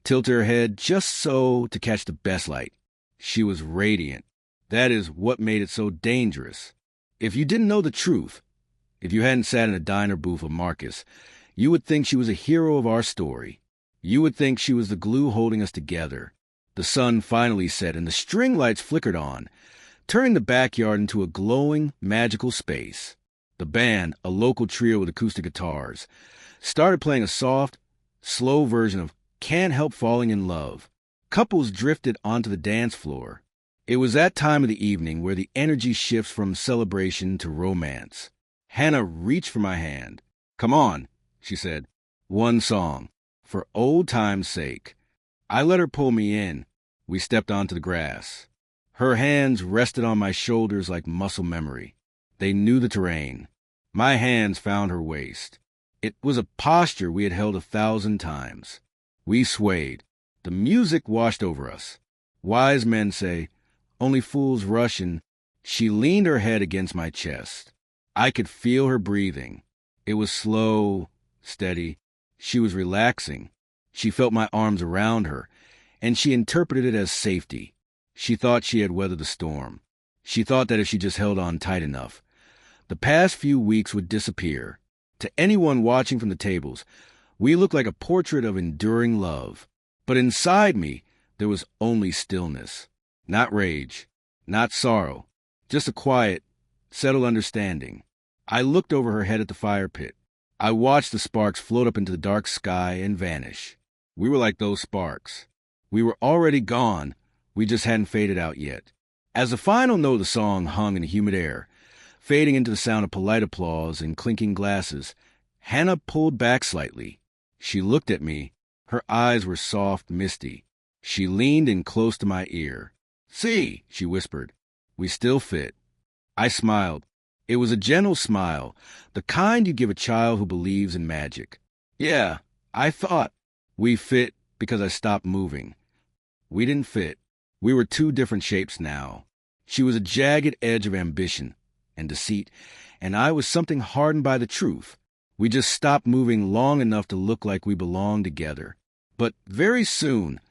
tilted her head just so to catch the best light. She was radiant. That is what made it so dangerous. If you didn't know the truth, if you hadn't sat in a diner booth with Marcus, you would think she was a hero of our story. You would think she was the glue holding us together. The sun finally set and the string lights flickered on, turning the backyard into a glowing, magical space. The band, a local trio with acoustic guitars, started playing a soft, slow version of "Can't Help Falling in Love." Couples drifted onto the dance floor. It was that time of the evening where the energy shifts from celebration to romance. Hannah reached for my hand. "Come on," she said. "One song, for old time's sake." I let her pull me in. We stepped onto the grass. Her hands rested on my shoulders like muscle memory. They knew the terrain. My hands found her waist. It was a posture we had held 1,000 times. We swayed. The music washed over us. Wise men say, only fools rush in. She leaned her head against my chest. I could feel her breathing. It was slow, steady. She was relaxing. She felt my arms around her, and she interpreted it as safety. She thought she had weathered the storm. She thought that if she just held on tight enough, the past few weeks would disappear. To anyone watching from the tables, we looked like a portrait of enduring love. But inside me, there was only stillness. Not rage, not sorrow, just a quiet, settled understanding. I looked over her head at the fire pit. I watched the sparks float up into the dark sky and vanish. We were like those sparks. We were already gone. We just hadn't faded out yet. As the final note of the song hung in the humid air, fading into the sound of polite applause and clinking glasses, Hannah pulled back slightly. She looked at me. Her eyes were soft, misty. She leaned in close to my ear. "See," she whispered, "we still fit." I smiled. It was a gentle smile, the kind you give a child who believes in magic. Yeah, I thought we fit because I stopped moving. We didn't fit. We were two different shapes now. She was a jagged edge of ambition and deceit, and I was something hardened by the truth. We just stopped moving long enough to look like we belonged together. But very soon,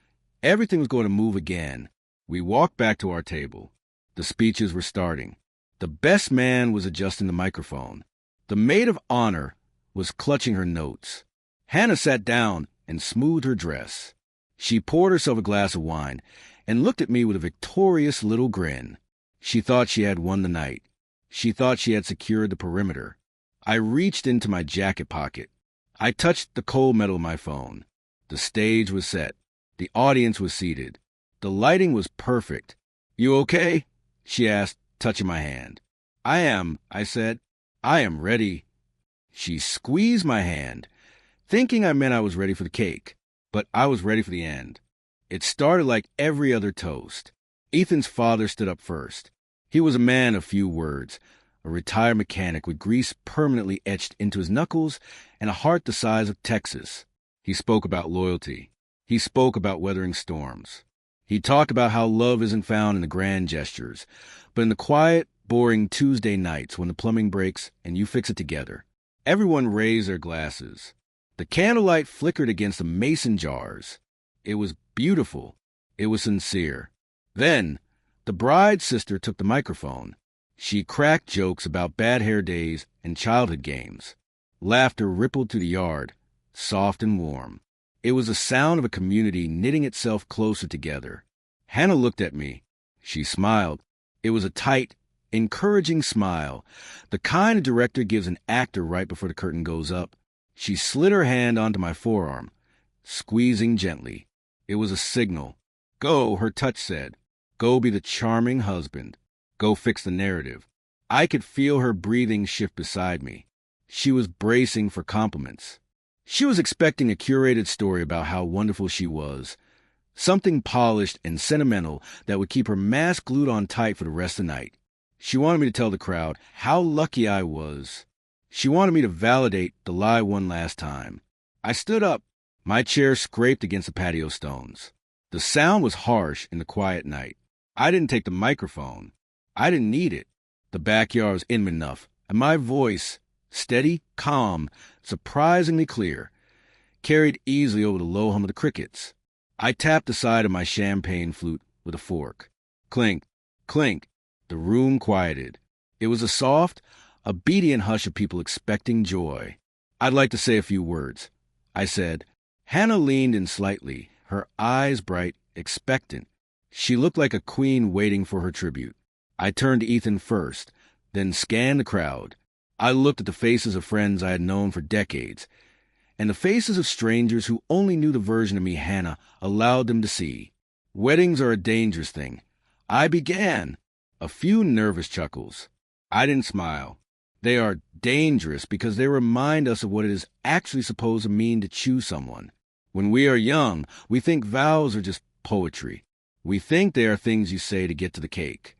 everything was going to move again. We walked back to our table. The speeches were starting. The best man was adjusting the microphone. The maid of honor was clutching her notes. Hannah sat down and smoothed her dress. She poured herself a glass of wine and looked at me with a victorious little grin. She thought she had won the night. She thought she had secured the perimeter. I reached into my jacket pocket. I touched the cold metal of my phone. The stage was set. The audience was seated. The lighting was perfect. "You okay?" she asked, touching my hand. "I am," I said. "I am ready." She squeezed my hand, thinking I meant I was ready for the cake, but I was ready for the end. It started like every other toast. Ethan's father stood up first. He was a man of few words, a retired mechanic with grease permanently etched into his knuckles and a heart the size of Texas. He spoke about loyalty. He spoke about weathering storms. He talked about how love isn't found in the grand gestures, but in the quiet, boring Tuesday nights when the plumbing breaks and you fix it together. Everyone raised their glasses. The candlelight flickered against the mason jars. It was beautiful. It was sincere. Then, the bride's sister took the microphone. She cracked jokes about bad hair days and childhood games. Laughter rippled through the yard, soft and warm. It was the sound of a community knitting itself closer together. Hannah looked at me. She smiled. It was a tight, encouraging smile, the kind a director gives an actor right before the curtain goes up. She slid her hand onto my forearm, squeezing gently. It was a signal. "Go," her touch said. "Go be the charming husband. Go fix the narrative." I could feel her breathing shift beside me. She was bracing for compliments. She was expecting a curated story about how wonderful she was, something polished and sentimental that would keep her mask glued on tight for the rest of the night. She wanted me to tell the crowd how lucky I was. She wanted me to validate the lie one last time. I stood up. My chair scraped against the patio stones. The sound was harsh in the quiet night. I didn't take the microphone. I didn't need it. The backyard was intimate enough, and my voice, steady, calm, surprisingly clear, carried easily over the low hum of the crickets. I tapped the side of my champagne flute with a fork. Clink, clink. The room quieted. It was a soft, obedient hush of people expecting joy. "I'd like to say a few words," I said. Hannah leaned in slightly, her eyes bright, expectant. She looked like a queen waiting for her tribute. I turned to Ethan first, then scanned the crowd. I looked at the faces of friends I had known for decades, and the faces of strangers who only knew the version of me Hannah allowed them to see. Weddings are a dangerous thing. I began. A few nervous chuckles. I didn't smile. They are dangerous because they remind us of what it is actually supposed to mean to choose someone. When we are young, we think vows are just poetry. We think they are things you say to get to the cake.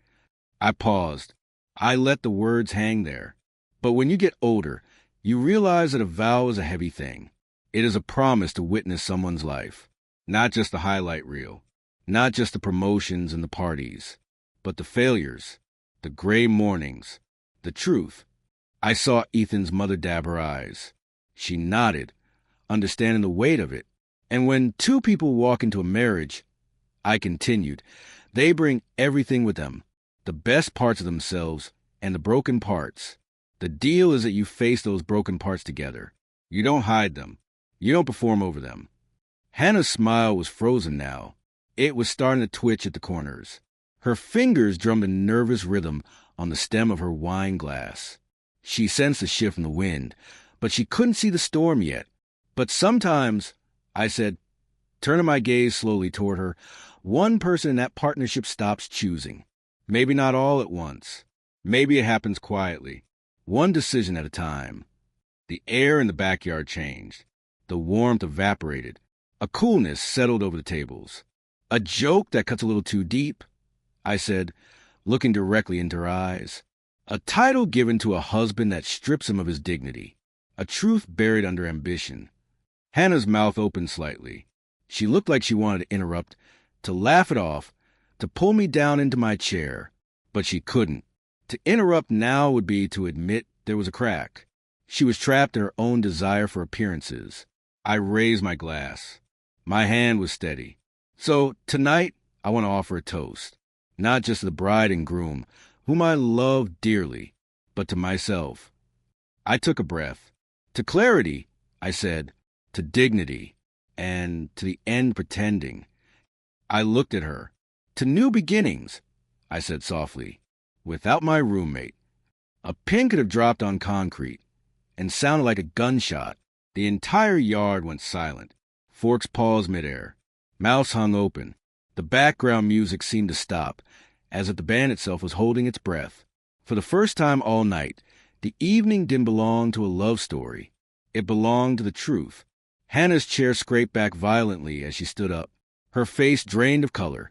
I paused. I let the words hang there. But when you get older, you realize that a vow is a heavy thing. It is a promise to witness someone's life. Not just the highlight reel. Not just the promotions and the parties. But the failures. The gray mornings. The truth. I saw Ethan's mother dab her eyes. She nodded, understanding the weight of it. And when two people walk into a marriage, I continued, they bring everything with them. The best parts of themselves and the broken parts. The deal is that you face those broken parts together. You don't hide them. You don't perform over them. Hannah's smile was frozen now. It was starting to twitch at the corners. Her fingers drummed a nervous rhythm on the stem of her wine glass. She sensed the shift in the wind, but she couldn't see the storm yet. But sometimes, I said, turning my gaze slowly toward her, one person in that partnership stops choosing. Maybe not all at once. Maybe it happens quietly. One decision at a time. The air in the backyard changed. The warmth evaporated. A coolness settled over the tables. A joke that cuts a little too deep, I said, looking directly into her eyes. A title given to a husband that strips him of his dignity. A truth buried under ambition. Hannah's mouth opened slightly. She looked like she wanted to interrupt, to laugh it off, to pull me down into my chair. But she couldn't. To interrupt now would be to admit there was a crack. She was trapped in her own desire for appearances. I raised my glass. My hand was steady. So tonight, I want to offer a toast. Not just to the bride and groom, whom I love dearly, but to myself. I took a breath. To clarity, I said, to dignity, and to the end pretending. I looked at her. To new beginnings, I said softly, without my roommate. A pin could have dropped on concrete and sounded like a gunshot. The entire yard went silent. Forks paused midair. Mouths hung open. The background music seemed to stop, as if the band itself was holding its breath. For the first time all night, the evening didn't belong to a love story. It belonged to the truth. Hannah's chair scraped back violently as she stood up. Her face drained of color,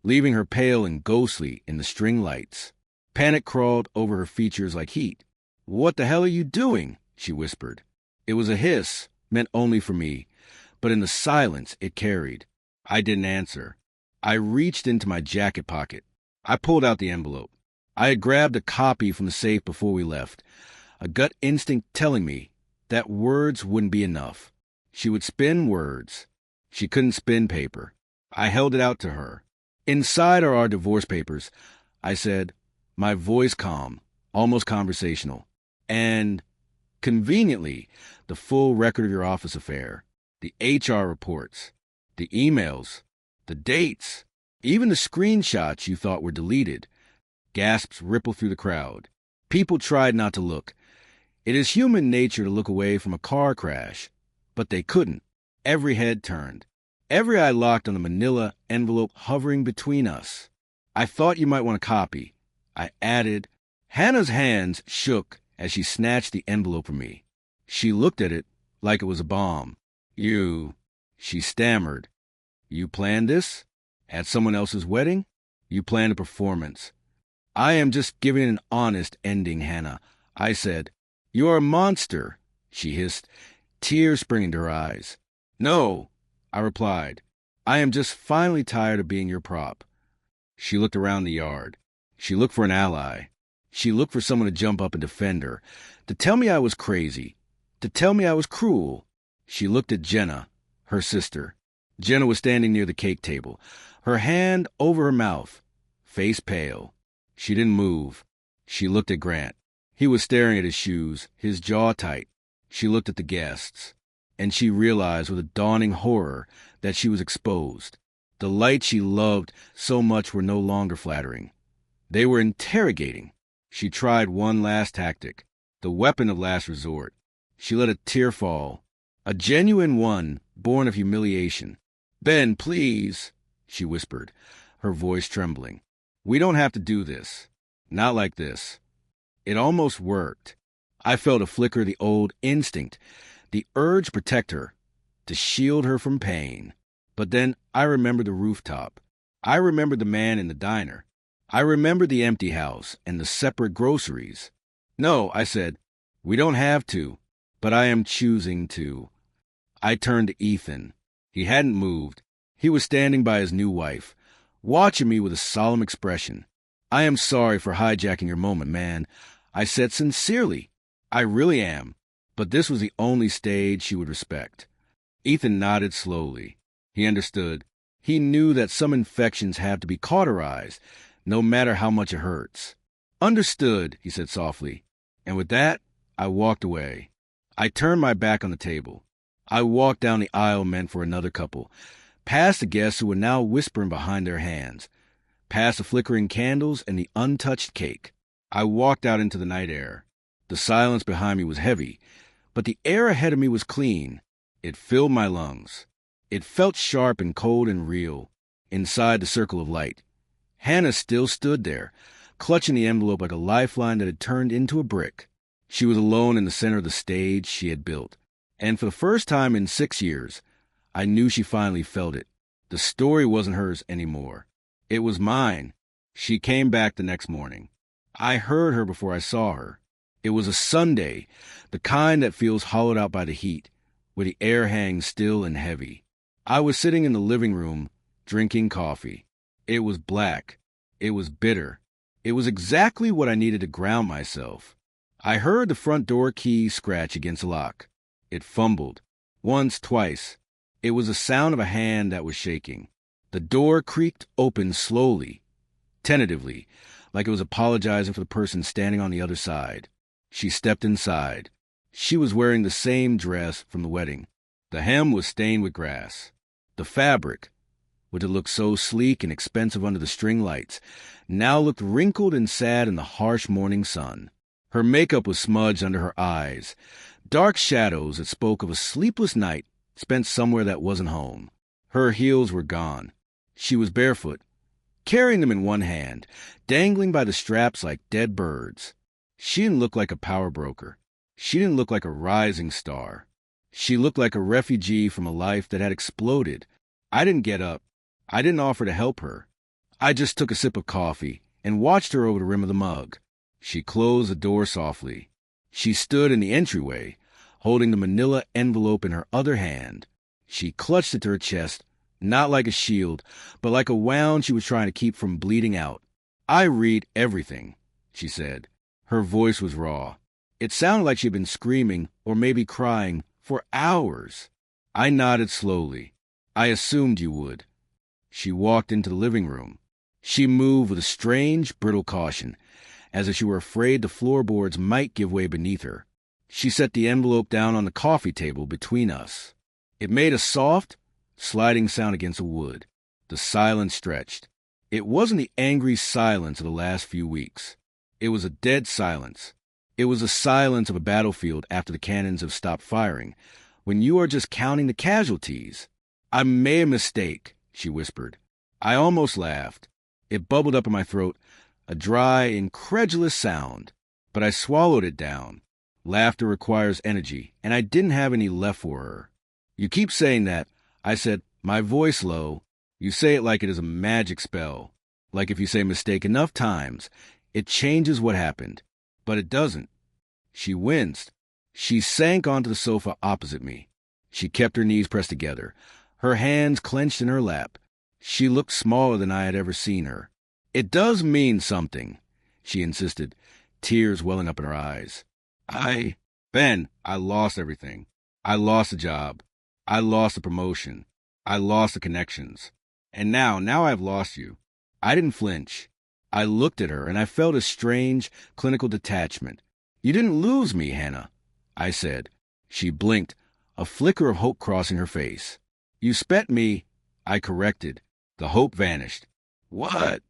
leaving her pale and ghostly in the string lights. Panic crawled over her features like heat. "What the hell are you doing?" she whispered. It was a hiss, meant only for me, but in the silence it carried. I didn't answer. I reached into my jacket pocket. I pulled out the envelope. I had grabbed a copy from the safe before we left, a gut instinct telling me that words wouldn't be enough. She would spin words. She couldn't spin paper. I held it out to her. Inside are our divorce papers, I said, my voice calm, almost conversational. And, conveniently, the full record of your office affair, the HR reports, the emails, the dates, even the screenshots you thought were deleted. Gasps rippled through the crowd. People tried not to look. It is human nature to look away from a car crash, but they couldn't. Every head turned. Every eye locked on the manila envelope hovering between us. I thought you might want a copy. I added. Hannah's hands shook as she snatched the envelope from me. She looked at it like it was a bomb. You, she stammered. You planned this? At someone else's wedding? You planned a performance. I am just giving an honest ending, Hannah, I said. You are a monster, she hissed, tears springing to her eyes. No, I replied. I am just finally tired of being your prop. She looked around the yard. She looked for an ally. She looked for someone to jump up and defend her, to tell me I was crazy, to tell me I was cruel. She looked at Jenna, her sister. Jenna was standing near the cake table, her hand over her mouth, face pale. She didn't move. She looked at Grant. He was staring at his shoes, his jaw tight. She looked at the guests, and she realized with a dawning horror that she was exposed. The lights she loved so much were no longer flattering. They were interrogating. She tried one last tactic, the weapon of last resort. She let a tear fall, a genuine one born of humiliation. Ben, please, she whispered, her voice trembling. We don't have to do this. Not like this. It almost worked. I felt a flicker of the old instinct, the urge to protect her, to shield her from pain. But then I remembered the rooftop. I remembered the man in the diner. I remembered the empty house and the separate groceries. No, I said, we don't have to, but I am choosing to. I turned to Ethan. He hadn't moved. He was standing by his new wife, watching me with a solemn expression. I am sorry for hijacking your moment, man. I said sincerely. I really am. But this was the only stage she would respect. Ethan nodded slowly. He understood. He knew that some infections have to be cauterized, no matter how much it hurts. Understood, he said softly. And with that, I walked away. I turned my back on the table. I walked down the aisle meant for another couple, past the guests who were now whispering behind their hands, past the flickering candles and the untouched cake. I walked out into the night air. The silence behind me was heavy, but the air ahead of me was clean. It filled my lungs. It felt sharp and cold and real, inside the circle of light. Hannah still stood there, clutching the envelope like a lifeline that had turned into a brick. She was alone in the center of the stage she had built. And for the first time in 6 years, I knew she finally felt it. The story wasn't hers anymore. It was mine. She came back the next morning. I heard her before I saw her. It was a Sunday, the kind that feels hollowed out by the heat, where the air hangs still and heavy. I was sitting in the living room, drinking coffee. It was black. It was bitter. It was exactly what I needed to ground myself. I heard the front door key scratch against the lock. It fumbled. Once, twice. It was the sound of a hand that was shaking. The door creaked open slowly, tentatively, like it was apologizing for the person standing on the other side. She stepped inside. She was wearing the same dress from the wedding. The hem was stained with grass. The fabric, which had looked so sleek and expensive under the string lights, now looked wrinkled and sad in the harsh morning sun. Her makeup was smudged under her eyes, dark shadows that spoke of a sleepless night spent somewhere that wasn't home. Her heels were gone. She was barefoot, carrying them in one hand, dangling by the straps like dead birds. She didn't look like a power broker. She didn't look like a rising star. She looked like a refugee from a life that had exploded. I didn't get up. I didn't offer to help her. I just took a sip of coffee and watched her over the rim of the mug. She closed the door softly. She stood in the entryway, holding the manila envelope in her other hand. She clutched it to her chest, not like a shield, but like a wound she was trying to keep from bleeding out. "I read everything," she said. Her voice was raw. It sounded like she'd been screaming, or maybe crying, for hours. I nodded slowly. "I assumed you would." She walked into the living room. She moved with a strange, brittle caution, as if she were afraid the floorboards might give way beneath her. She set the envelope down on the coffee table between us. It made a soft, sliding sound against the wood. The silence stretched. It wasn't the angry silence of the last few weeks. It was a dead silence. It was the silence of a battlefield after the cannons have stopped firing, when you are just counting the casualties. "I made a mistake," she whispered. I almost laughed. It bubbled up in my throat, a dry, incredulous sound, but I swallowed it down. Laughter requires energy, and I didn't have any left for her. "You keep saying that," I said, my voice low. "You say it like it is a magic spell, like if you say mistake enough times, it changes what happened. But it doesn't." She winced. She sank onto the sofa opposite me. She kept her knees pressed together, her hands clenched in her lap. She looked smaller than I had ever seen her. "It does mean something," she insisted, tears welling up in her eyes. Ben, I lost everything. I lost the job. I lost the promotion. I lost the connections. And now I've lost you." I didn't flinch. I looked at her, and I felt a strange, clinical detachment. "You didn't lose me, Hannah," I said. She blinked, a flicker of hope crossing her face. "You spent me," I corrected. The hope vanished. "What?"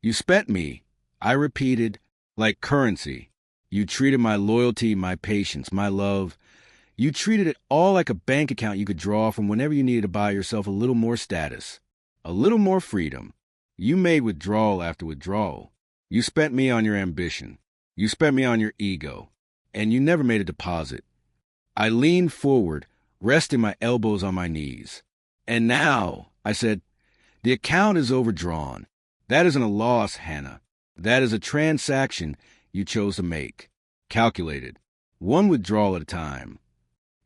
"You spent me," I repeated, "like currency. You treated my loyalty, my patience, my love. You treated it all like a bank account you could draw from whenever you needed to buy yourself a little more status, a little more freedom. You made withdrawal after withdrawal. You spent me on your ambition. You spent me on your ego. And you never made a deposit." I leaned forward, resting my elbows on my knees. "And now," I said, "the account is overdrawn. That isn't a loss, Hannah. That is a transaction you chose to make. Calculated. One withdrawal at a time."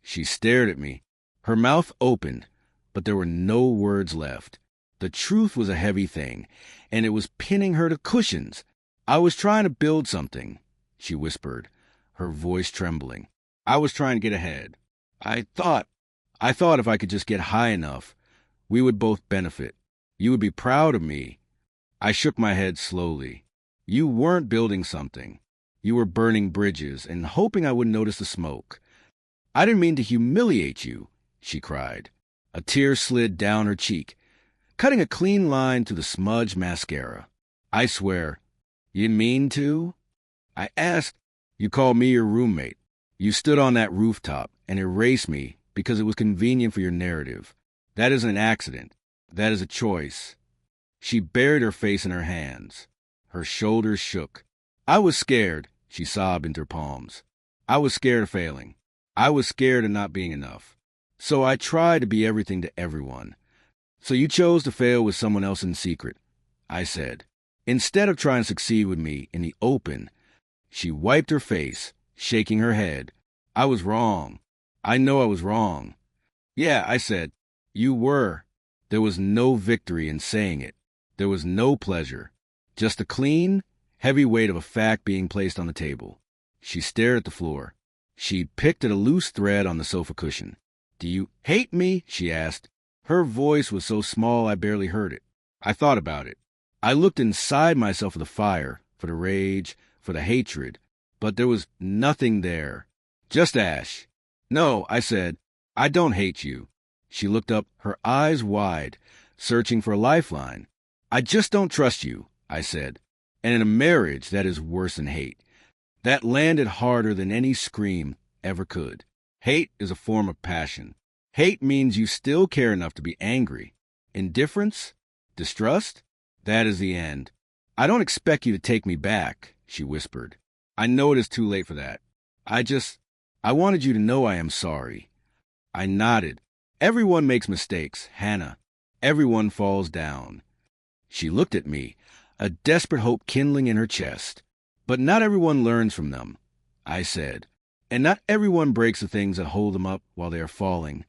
She stared at me. Her mouth opened, but there were no words left. The truth was a heavy thing, and it was pinning her to cushions. "I was trying to build something," she whispered, her voice trembling. "I was trying to get ahead. I thought if I could just get high enough, we would both benefit. You would be proud of me." I shook my head slowly. "You weren't building something. You were burning bridges and hoping I wouldn't notice the smoke." "I didn't mean to humiliate you," she cried. A tear slid down her cheek, cutting a clean line through the smudged mascara. "I swear." "You mean to?" I asked, "You called me your roommate. You stood on that rooftop and erased me because it was convenient for your narrative. That isn't an accident. That is a choice." She buried her face in her hands. Her shoulders shook. "I was scared," she sobbed into her palms. "I was scared of failing. I was scared of not being enough. So I tried to be everything to everyone. So you chose to fail with someone else in secret," I said. "Instead of trying to succeed with me in the open." She wiped her face, shaking her head. "I was wrong. I know I was wrong." "Yeah," I said. "You were." There was no victory in saying it. There was no pleasure. Just the clean, heavy weight of a fact being placed on the table. She stared at the floor. She picked at a loose thread on the sofa cushion. "Do you hate me?" she asked. Her voice was so small I barely heard it. I thought about it. I looked inside myself for the fire, for the rage, for the hatred, but there was nothing there. Just ash. "No," I said. "I don't hate you." She looked up, her eyes wide, searching for a lifeline. "I just don't trust you," I said. "And in a marriage, that is worse than hate. That landed harder than any scream ever could. Hate is a form of passion. Hate means you still care enough to be angry. Indifference? Distrust? That is the end. I don't expect you to take me back," she whispered. "I know it is too late for that. I wanted you to know I am sorry." I nodded. "Everyone makes mistakes, Hannah. Everyone falls down." She looked at me, a desperate hope kindling in her chest. "But not everyone learns from them," I said. "And not everyone breaks the things that hold them up while they are falling."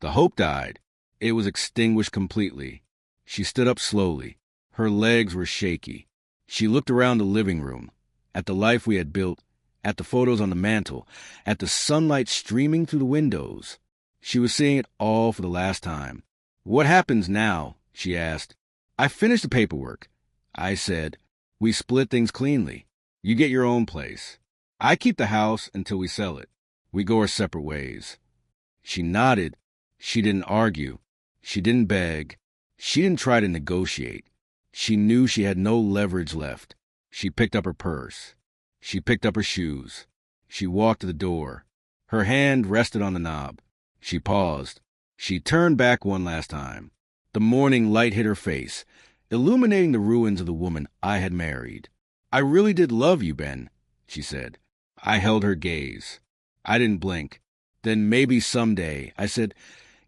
The hope died. It was extinguished completely. She stood up slowly. Her legs were shaky. She looked around the living room, at the life we had built, at the photos on the mantel, at the sunlight streaming through the windows. She was seeing it all for the last time. "What happens now?" she asked. "I finished the paperwork," I said. "We split things cleanly. You get your own place. I keep the house until we sell it. We go our separate ways." She nodded. She didn't argue. She didn't beg. She didn't try to negotiate. She knew she had no leverage left. She picked up her purse. She picked up her shoes. She walked to the door. Her hand rested on the knob. She paused. She turned back one last time. The morning light hit her face, illuminating the ruins of the woman I had married. "I really did love you, Ben," she said. I held her gaze. I didn't blink. "Then maybe someday," I said,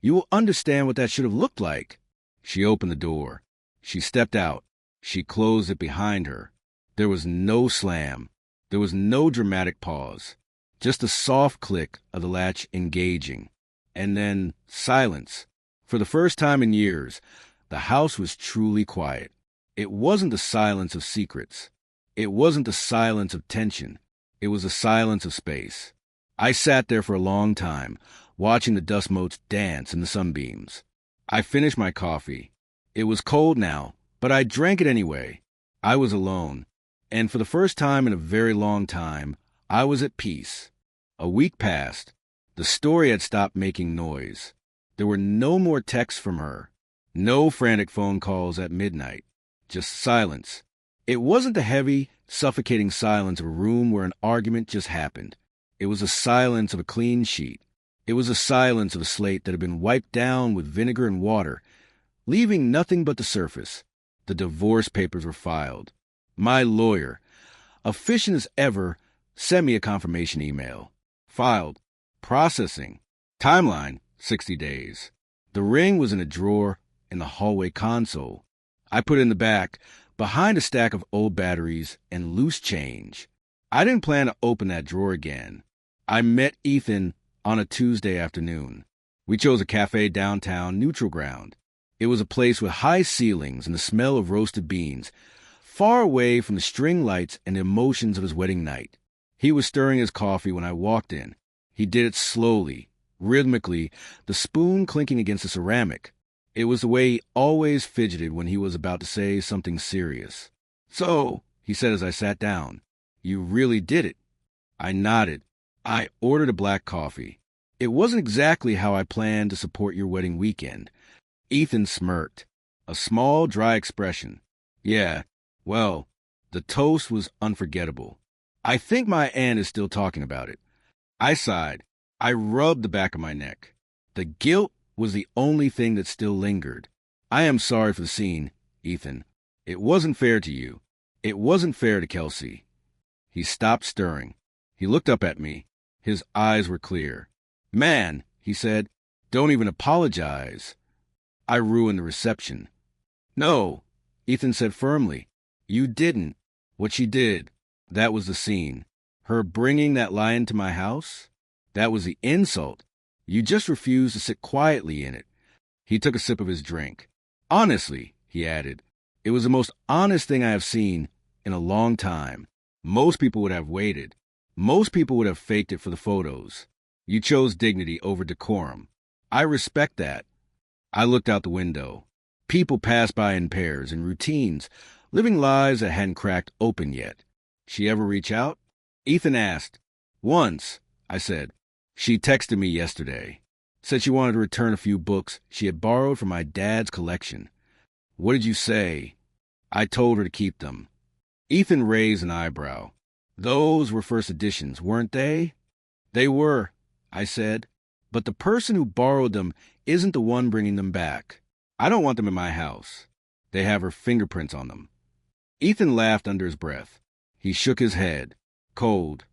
"you will understand what that should have looked like." She opened the door. She stepped out. She closed it behind her. There was no slam. There was no dramatic pause. Just the soft click of the latch engaging. And then silence. For the first time in years, the house was truly quiet. It wasn't the silence of secrets. It wasn't the silence of tension. It was the silence of space. I sat there for a long time, watching the dust motes dance in the sunbeams. I finished my coffee. It was cold now, but I drank it anyway. I was alone, and for the first time in a very long time, I was at peace. A week passed. The story had stopped making noise. There were no more texts from her. No frantic phone calls at midnight. Just silence. It wasn't the heavy, suffocating silence of a room where an argument just happened. It was the silence of a clean sheet. It was the silence of a slate that had been wiped down with vinegar and water, leaving nothing but the surface. The divorce papers were filed. My lawyer, efficient as ever, sent me a confirmation email. Filed. Processing. Timeline, 60 days. The ring was in a drawer in the hallway console. I put it in the back, behind a stack of old batteries and loose change. I didn't plan to open that drawer again. I met Ethan on a Tuesday afternoon. We chose a cafe downtown, neutral ground. It was a place with high ceilings and the smell of roasted beans, far away from the string lights and the emotions of his wedding night. He was stirring his coffee when I walked in. He did it slowly, rhythmically, the spoon clinking against the ceramic. It was the way he always fidgeted when he was about to say something serious. "So," he said as I sat down, "you really did it." I nodded. "I ordered a black coffee. It wasn't exactly how I planned to support your wedding weekend." Ethan smirked. A small, dry expression. "Yeah, well, the toast was unforgettable." I think my aunt is still talking about it. I sighed. I rubbed the back of my neck. The guilt was the only thing that still lingered. I am sorry for the scene, Ethan. It wasn't fair to you. It wasn't fair to Kelsey. He stopped stirring. He looked up at me. His eyes were clear. Man, he said, don't even apologize. I ruined the reception. No, Ethan said firmly. You didn't. What she did, that was the scene. Her bringing that lie into my house, that was the insult. You just refused to sit quietly in it. He took a sip of his drink. Honestly, he added, it was the most honest thing I have seen in a long time. Most people would have waited. Most people would have faked it for the photos. You chose dignity over decorum. I respect that. I looked out the window. People passed by in pairs, in routines, living lives that hadn't cracked open yet. She ever reach out? Ethan asked. Once, I said. She texted me yesterday. Said she wanted to return a few books she had borrowed from my dad's collection. What did you say? I told her to keep them. Ethan raised an eyebrow. Those were first editions, weren't they? They were, I said. But the person who borrowed them isn't the one bringing them back. I don't want them in my house. They have her fingerprints on them. Ethan laughed under his breath. He shook his head. Cold.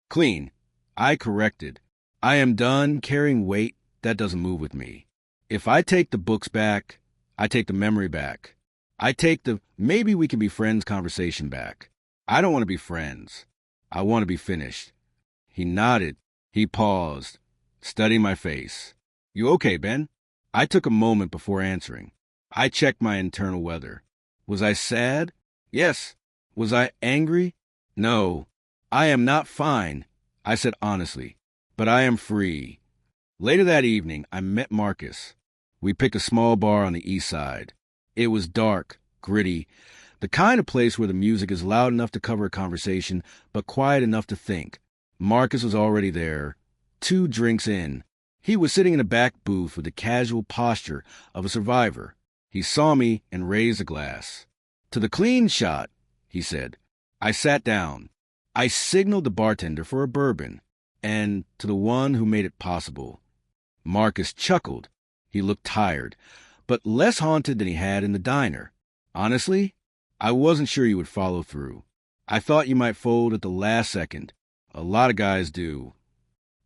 Clean. I corrected. I am done carrying weight that doesn't move with me. If I take the books back, I take the memory back. I take the maybe we can be friends conversation back. I don't want to be friends. I want to be finished. He nodded. He paused, studying my face. You okay, Ben? I took a moment before answering. I checked my internal weather. Was I sad? Yes. Was I angry? No. I am not fine, I said honestly, but I am free. Later that evening, I met Marcus. We picked a small bar on the east side. It was dark, gritty, the kind of place where the music is loud enough to cover a conversation, but quiet enough to think. Marcus was already there, 2 drinks in. He was sitting in a back booth with the casual posture of a survivor. He saw me and raised a glass. To the clean shot, he said. I sat down. I signaled the bartender for a bourbon, and to the one who made it possible. Marcus chuckled. He looked tired, but less haunted than he had in the diner. Honestly, I wasn't sure you would follow through. I thought you might fold at the last second. A lot of guys do.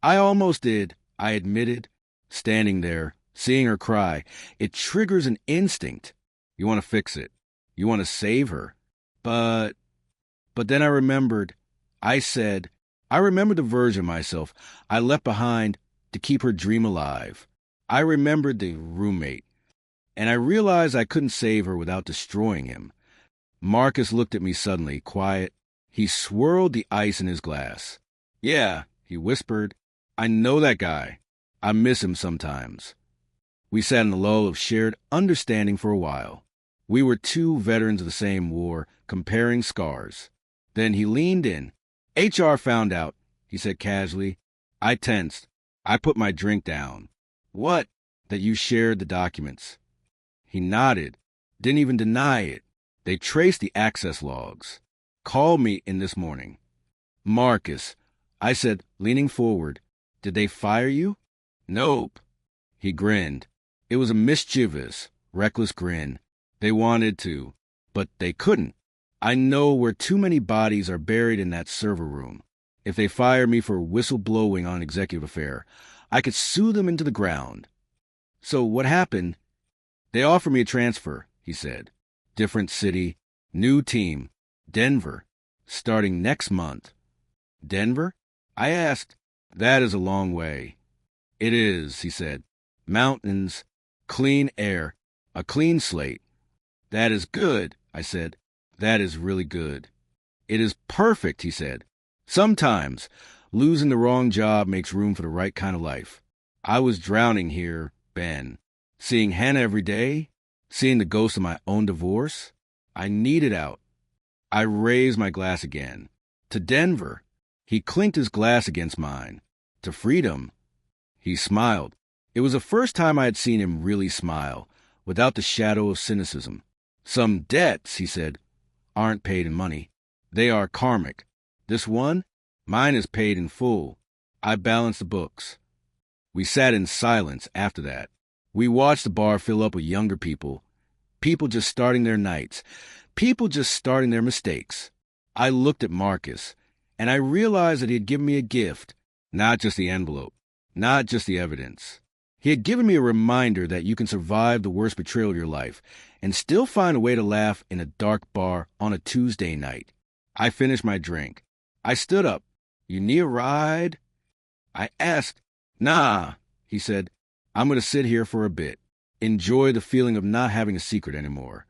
I almost did, I admitted. Standing there, seeing her cry, it triggers an instinct. You want to fix it. You want to save her. But then I remembered. I remembered the version of myself I left behind to keep her dream alive. I remembered the roommate, and I realized I couldn't save her without destroying him. Marcus looked at me suddenly, quiet. He swirled the ice in his glass. Yeah, he whispered. I know that guy. I miss him sometimes. We sat in a lull of shared understanding for a while. We were 2 veterans of the same war, comparing scars. Then he leaned in. HR found out, he said casually. I tensed. I put my drink down. What? That you shared the documents. He nodded. Didn't even deny it. They traced the access logs. Called me in this morning. Marcus, I said, leaning forward. Did they fire you? Nope. He grinned. It was a mischievous, reckless grin. They wanted to, but they couldn't. I know where too many bodies are buried in that server room. If they fire me for whistleblowing on an executive affair, I could sue them into the ground. So what happened? They offered me a transfer, he said. Different city, new team, Denver, starting next month. Denver? I asked. That is a long way. It is, he said. Mountains, clean air, a clean slate. That is good, I said. That is really good. It is perfect, he said. Sometimes, losing the wrong job makes room for the right kind of life. I was drowning here, Ben. Seeing Hannah every day, seeing the ghost of my own divorce. I needed out. I raised my glass again. To Denver. He clinked his glass against mine. To freedom. He smiled. It was the first time I had seen him really smile, without the shadow of cynicism. Some debts, he said, aren't paid in money. They are karmic. This one? Mine is paid in full. I balance the books. We sat in silence after that. We watched the bar fill up with younger people, people just starting their nights, people just starting their mistakes. I looked at Marcus, and I realized that he had given me a gift, not just the envelope, not just the evidence. He had given me a reminder that you can survive the worst betrayal of your life and still find a way to laugh in a dark bar on a Tuesday night. I finished my drink. I stood up. You need a ride? I asked. Nah, he said. I'm going to sit here for a bit. Enjoy the feeling of not having a secret anymore.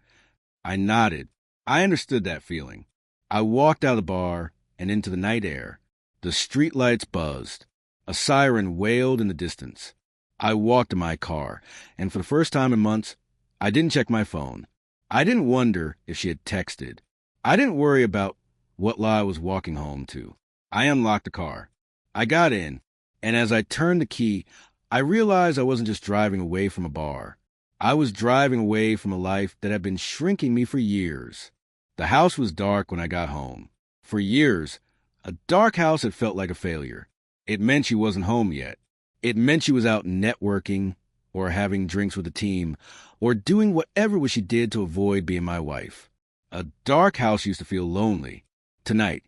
I nodded. I understood that feeling. I walked out of the bar and into the night air. The streetlights buzzed. A siren wailed in the distance. I walked to my car, and for the first time in months, I didn't check my phone. I didn't wonder if she had texted. I didn't worry about what lie I was walking home to. I unlocked the car. I got in, and as I turned the key, I realized I wasn't just driving away from a bar. I was driving away from a life that had been shrinking me for years. The house was dark when I got home. For years, a dark house had felt like a failure. It meant she wasn't home yet. It meant she was out networking, or having drinks with the team, or doing whatever it was she did to avoid being my wife. A dark house used to feel lonely. Tonight,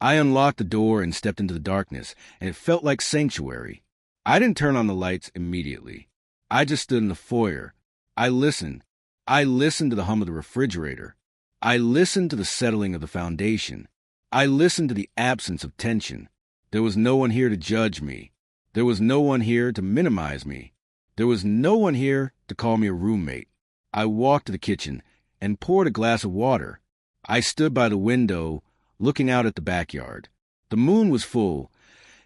I unlocked the door and stepped into the darkness, and it felt like sanctuary. I didn't turn on the lights immediately. I just stood in the foyer. I listened. I listened to the hum of the refrigerator. I listened to the settling of the foundation. I listened to the absence of tension. There was no one here to judge me. There was no one here to minimize me. There was no one here to call me a roommate. I walked to the kitchen and poured a glass of water. I stood by the window, looking out at the backyard. The moon was full,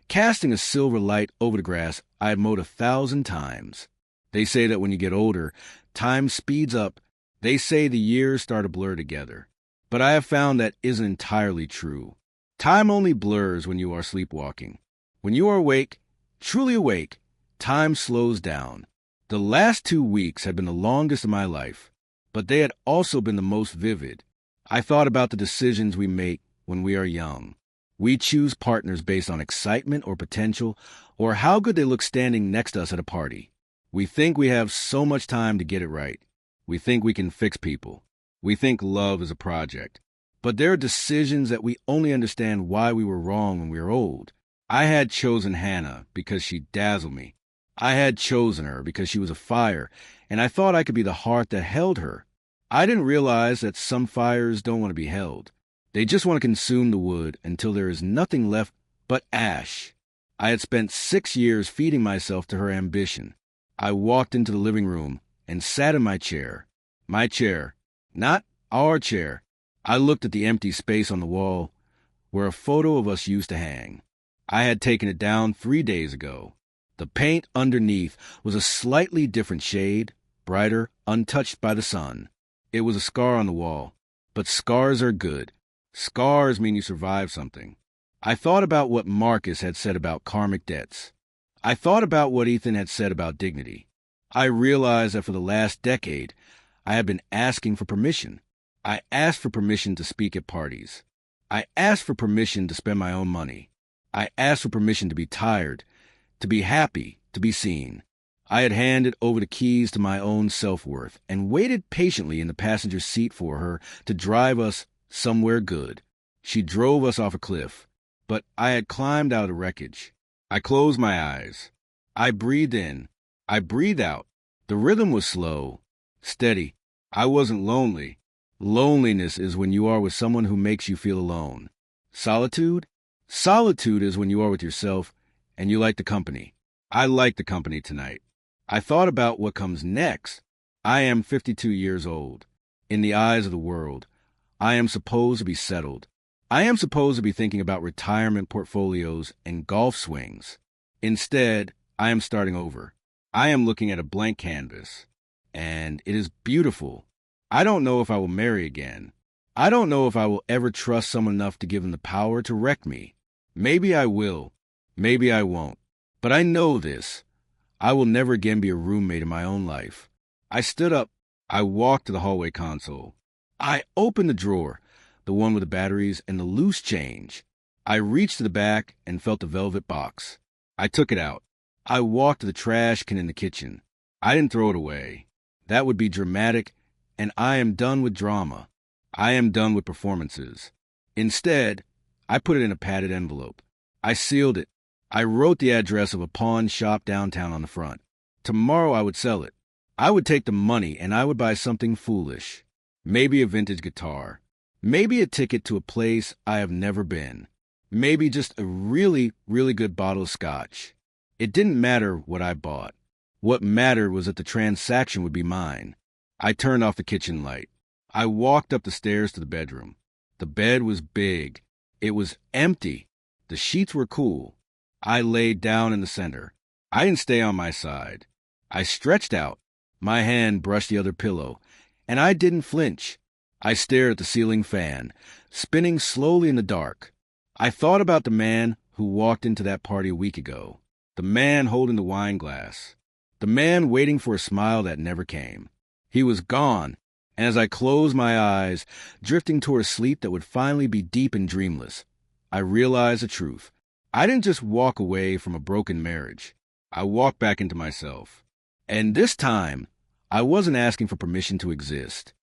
casting a silver light over the grass I had mowed 1,000 times. They say that when you get older, time speeds up. They say the years start to blur together. But I have found that isn't entirely true. Time only blurs when you are sleepwalking. When you are awake, truly awake, time slows down. The last 2 weeks had been the longest of my life, but they had also been the most vivid. I thought about the decisions we make when we are young. We choose partners based on excitement or potential, or how good they look standing next to us at a party. We think we have so much time to get it right. We think we can fix people. We think love is a project. But there are decisions that we only understand why we were wrong when we are old. I had chosen Hannah because she dazzled me. I had chosen her because she was a fire, and I thought I could be the heart that held her. I didn't realize that some fires don't want to be held. They just want to consume the wood until there is nothing left but ash. I had spent 6 years feeding myself to her ambition. I walked into the living room and sat in my chair. My chair, not our chair. I looked at the empty space on the wall where a photo of us used to hang. I had taken it down 3 days ago. The paint underneath was a slightly different shade, brighter, untouched by the sun. It was a scar on the wall, but scars are good. Scars mean you survived something. I thought about what Marcus had said about karmic debts. I thought about what Ethan had said about dignity. I realized that for the last decade, I had been asking for permission. I asked for permission to speak at parties. I asked for permission to spend my own money. I asked for permission to be tired, to be happy, to be seen. I had handed over the keys to my own self-worth and waited patiently in the passenger seat for her to drive us somewhere good. She drove us off a cliff, but I had climbed out of the wreckage. I closed my eyes. I breathed in. I breathed out. The rhythm was slow, steady. I wasn't lonely. Loneliness is when you are with someone who makes you feel alone. Solitude? Solitude is when you are with yourself and you like the company. I like the company tonight. I thought about what comes next. I am 52 years old. In the eyes of the world, I am supposed to be settled. I am supposed to be thinking about retirement portfolios and golf swings. Instead, I am starting over. I am looking at a blank canvas, and it is beautiful. I don't know if I will marry again. I don't know if I will ever trust someone enough to give them the power to wreck me. Maybe I will. Maybe I won't. But I know this. I will never again be a roommate in my own life. I stood up. I walked to the hallway console. I opened the drawer, the one with the batteries and the loose change. I reached to the back and felt the velvet box. I took it out. I walked to the trash can in the kitchen. I didn't throw it away. That would be dramatic, and I am done with drama. I am done with performances. Instead, I put it in a padded envelope. I sealed it. I wrote the address of a pawn shop downtown on the front. Tomorrow I would sell it. I would take the money and I would buy something foolish. Maybe a vintage guitar. Maybe a ticket to a place I have never been. Maybe just a really, really good bottle of scotch. It didn't matter what I bought. What mattered was that the transaction would be mine. I turned off the kitchen light. I walked up the stairs to the bedroom. The bed was big. It was empty. The sheets were cool. I laid down in the center. I didn't stay on my side. I stretched out. My hand brushed the other pillow, and I didn't flinch. I stared at the ceiling fan, spinning slowly in the dark. I thought about the man who walked into that party a week ago. The man holding the wine glass. The man waiting for a smile that never came. He was gone, and as I closed my eyes, drifting toward a sleep that would finally be deep and dreamless, I realized the truth. I didn't just walk away from a broken marriage. I walked back into myself. And this time, I wasn't asking for permission to exist.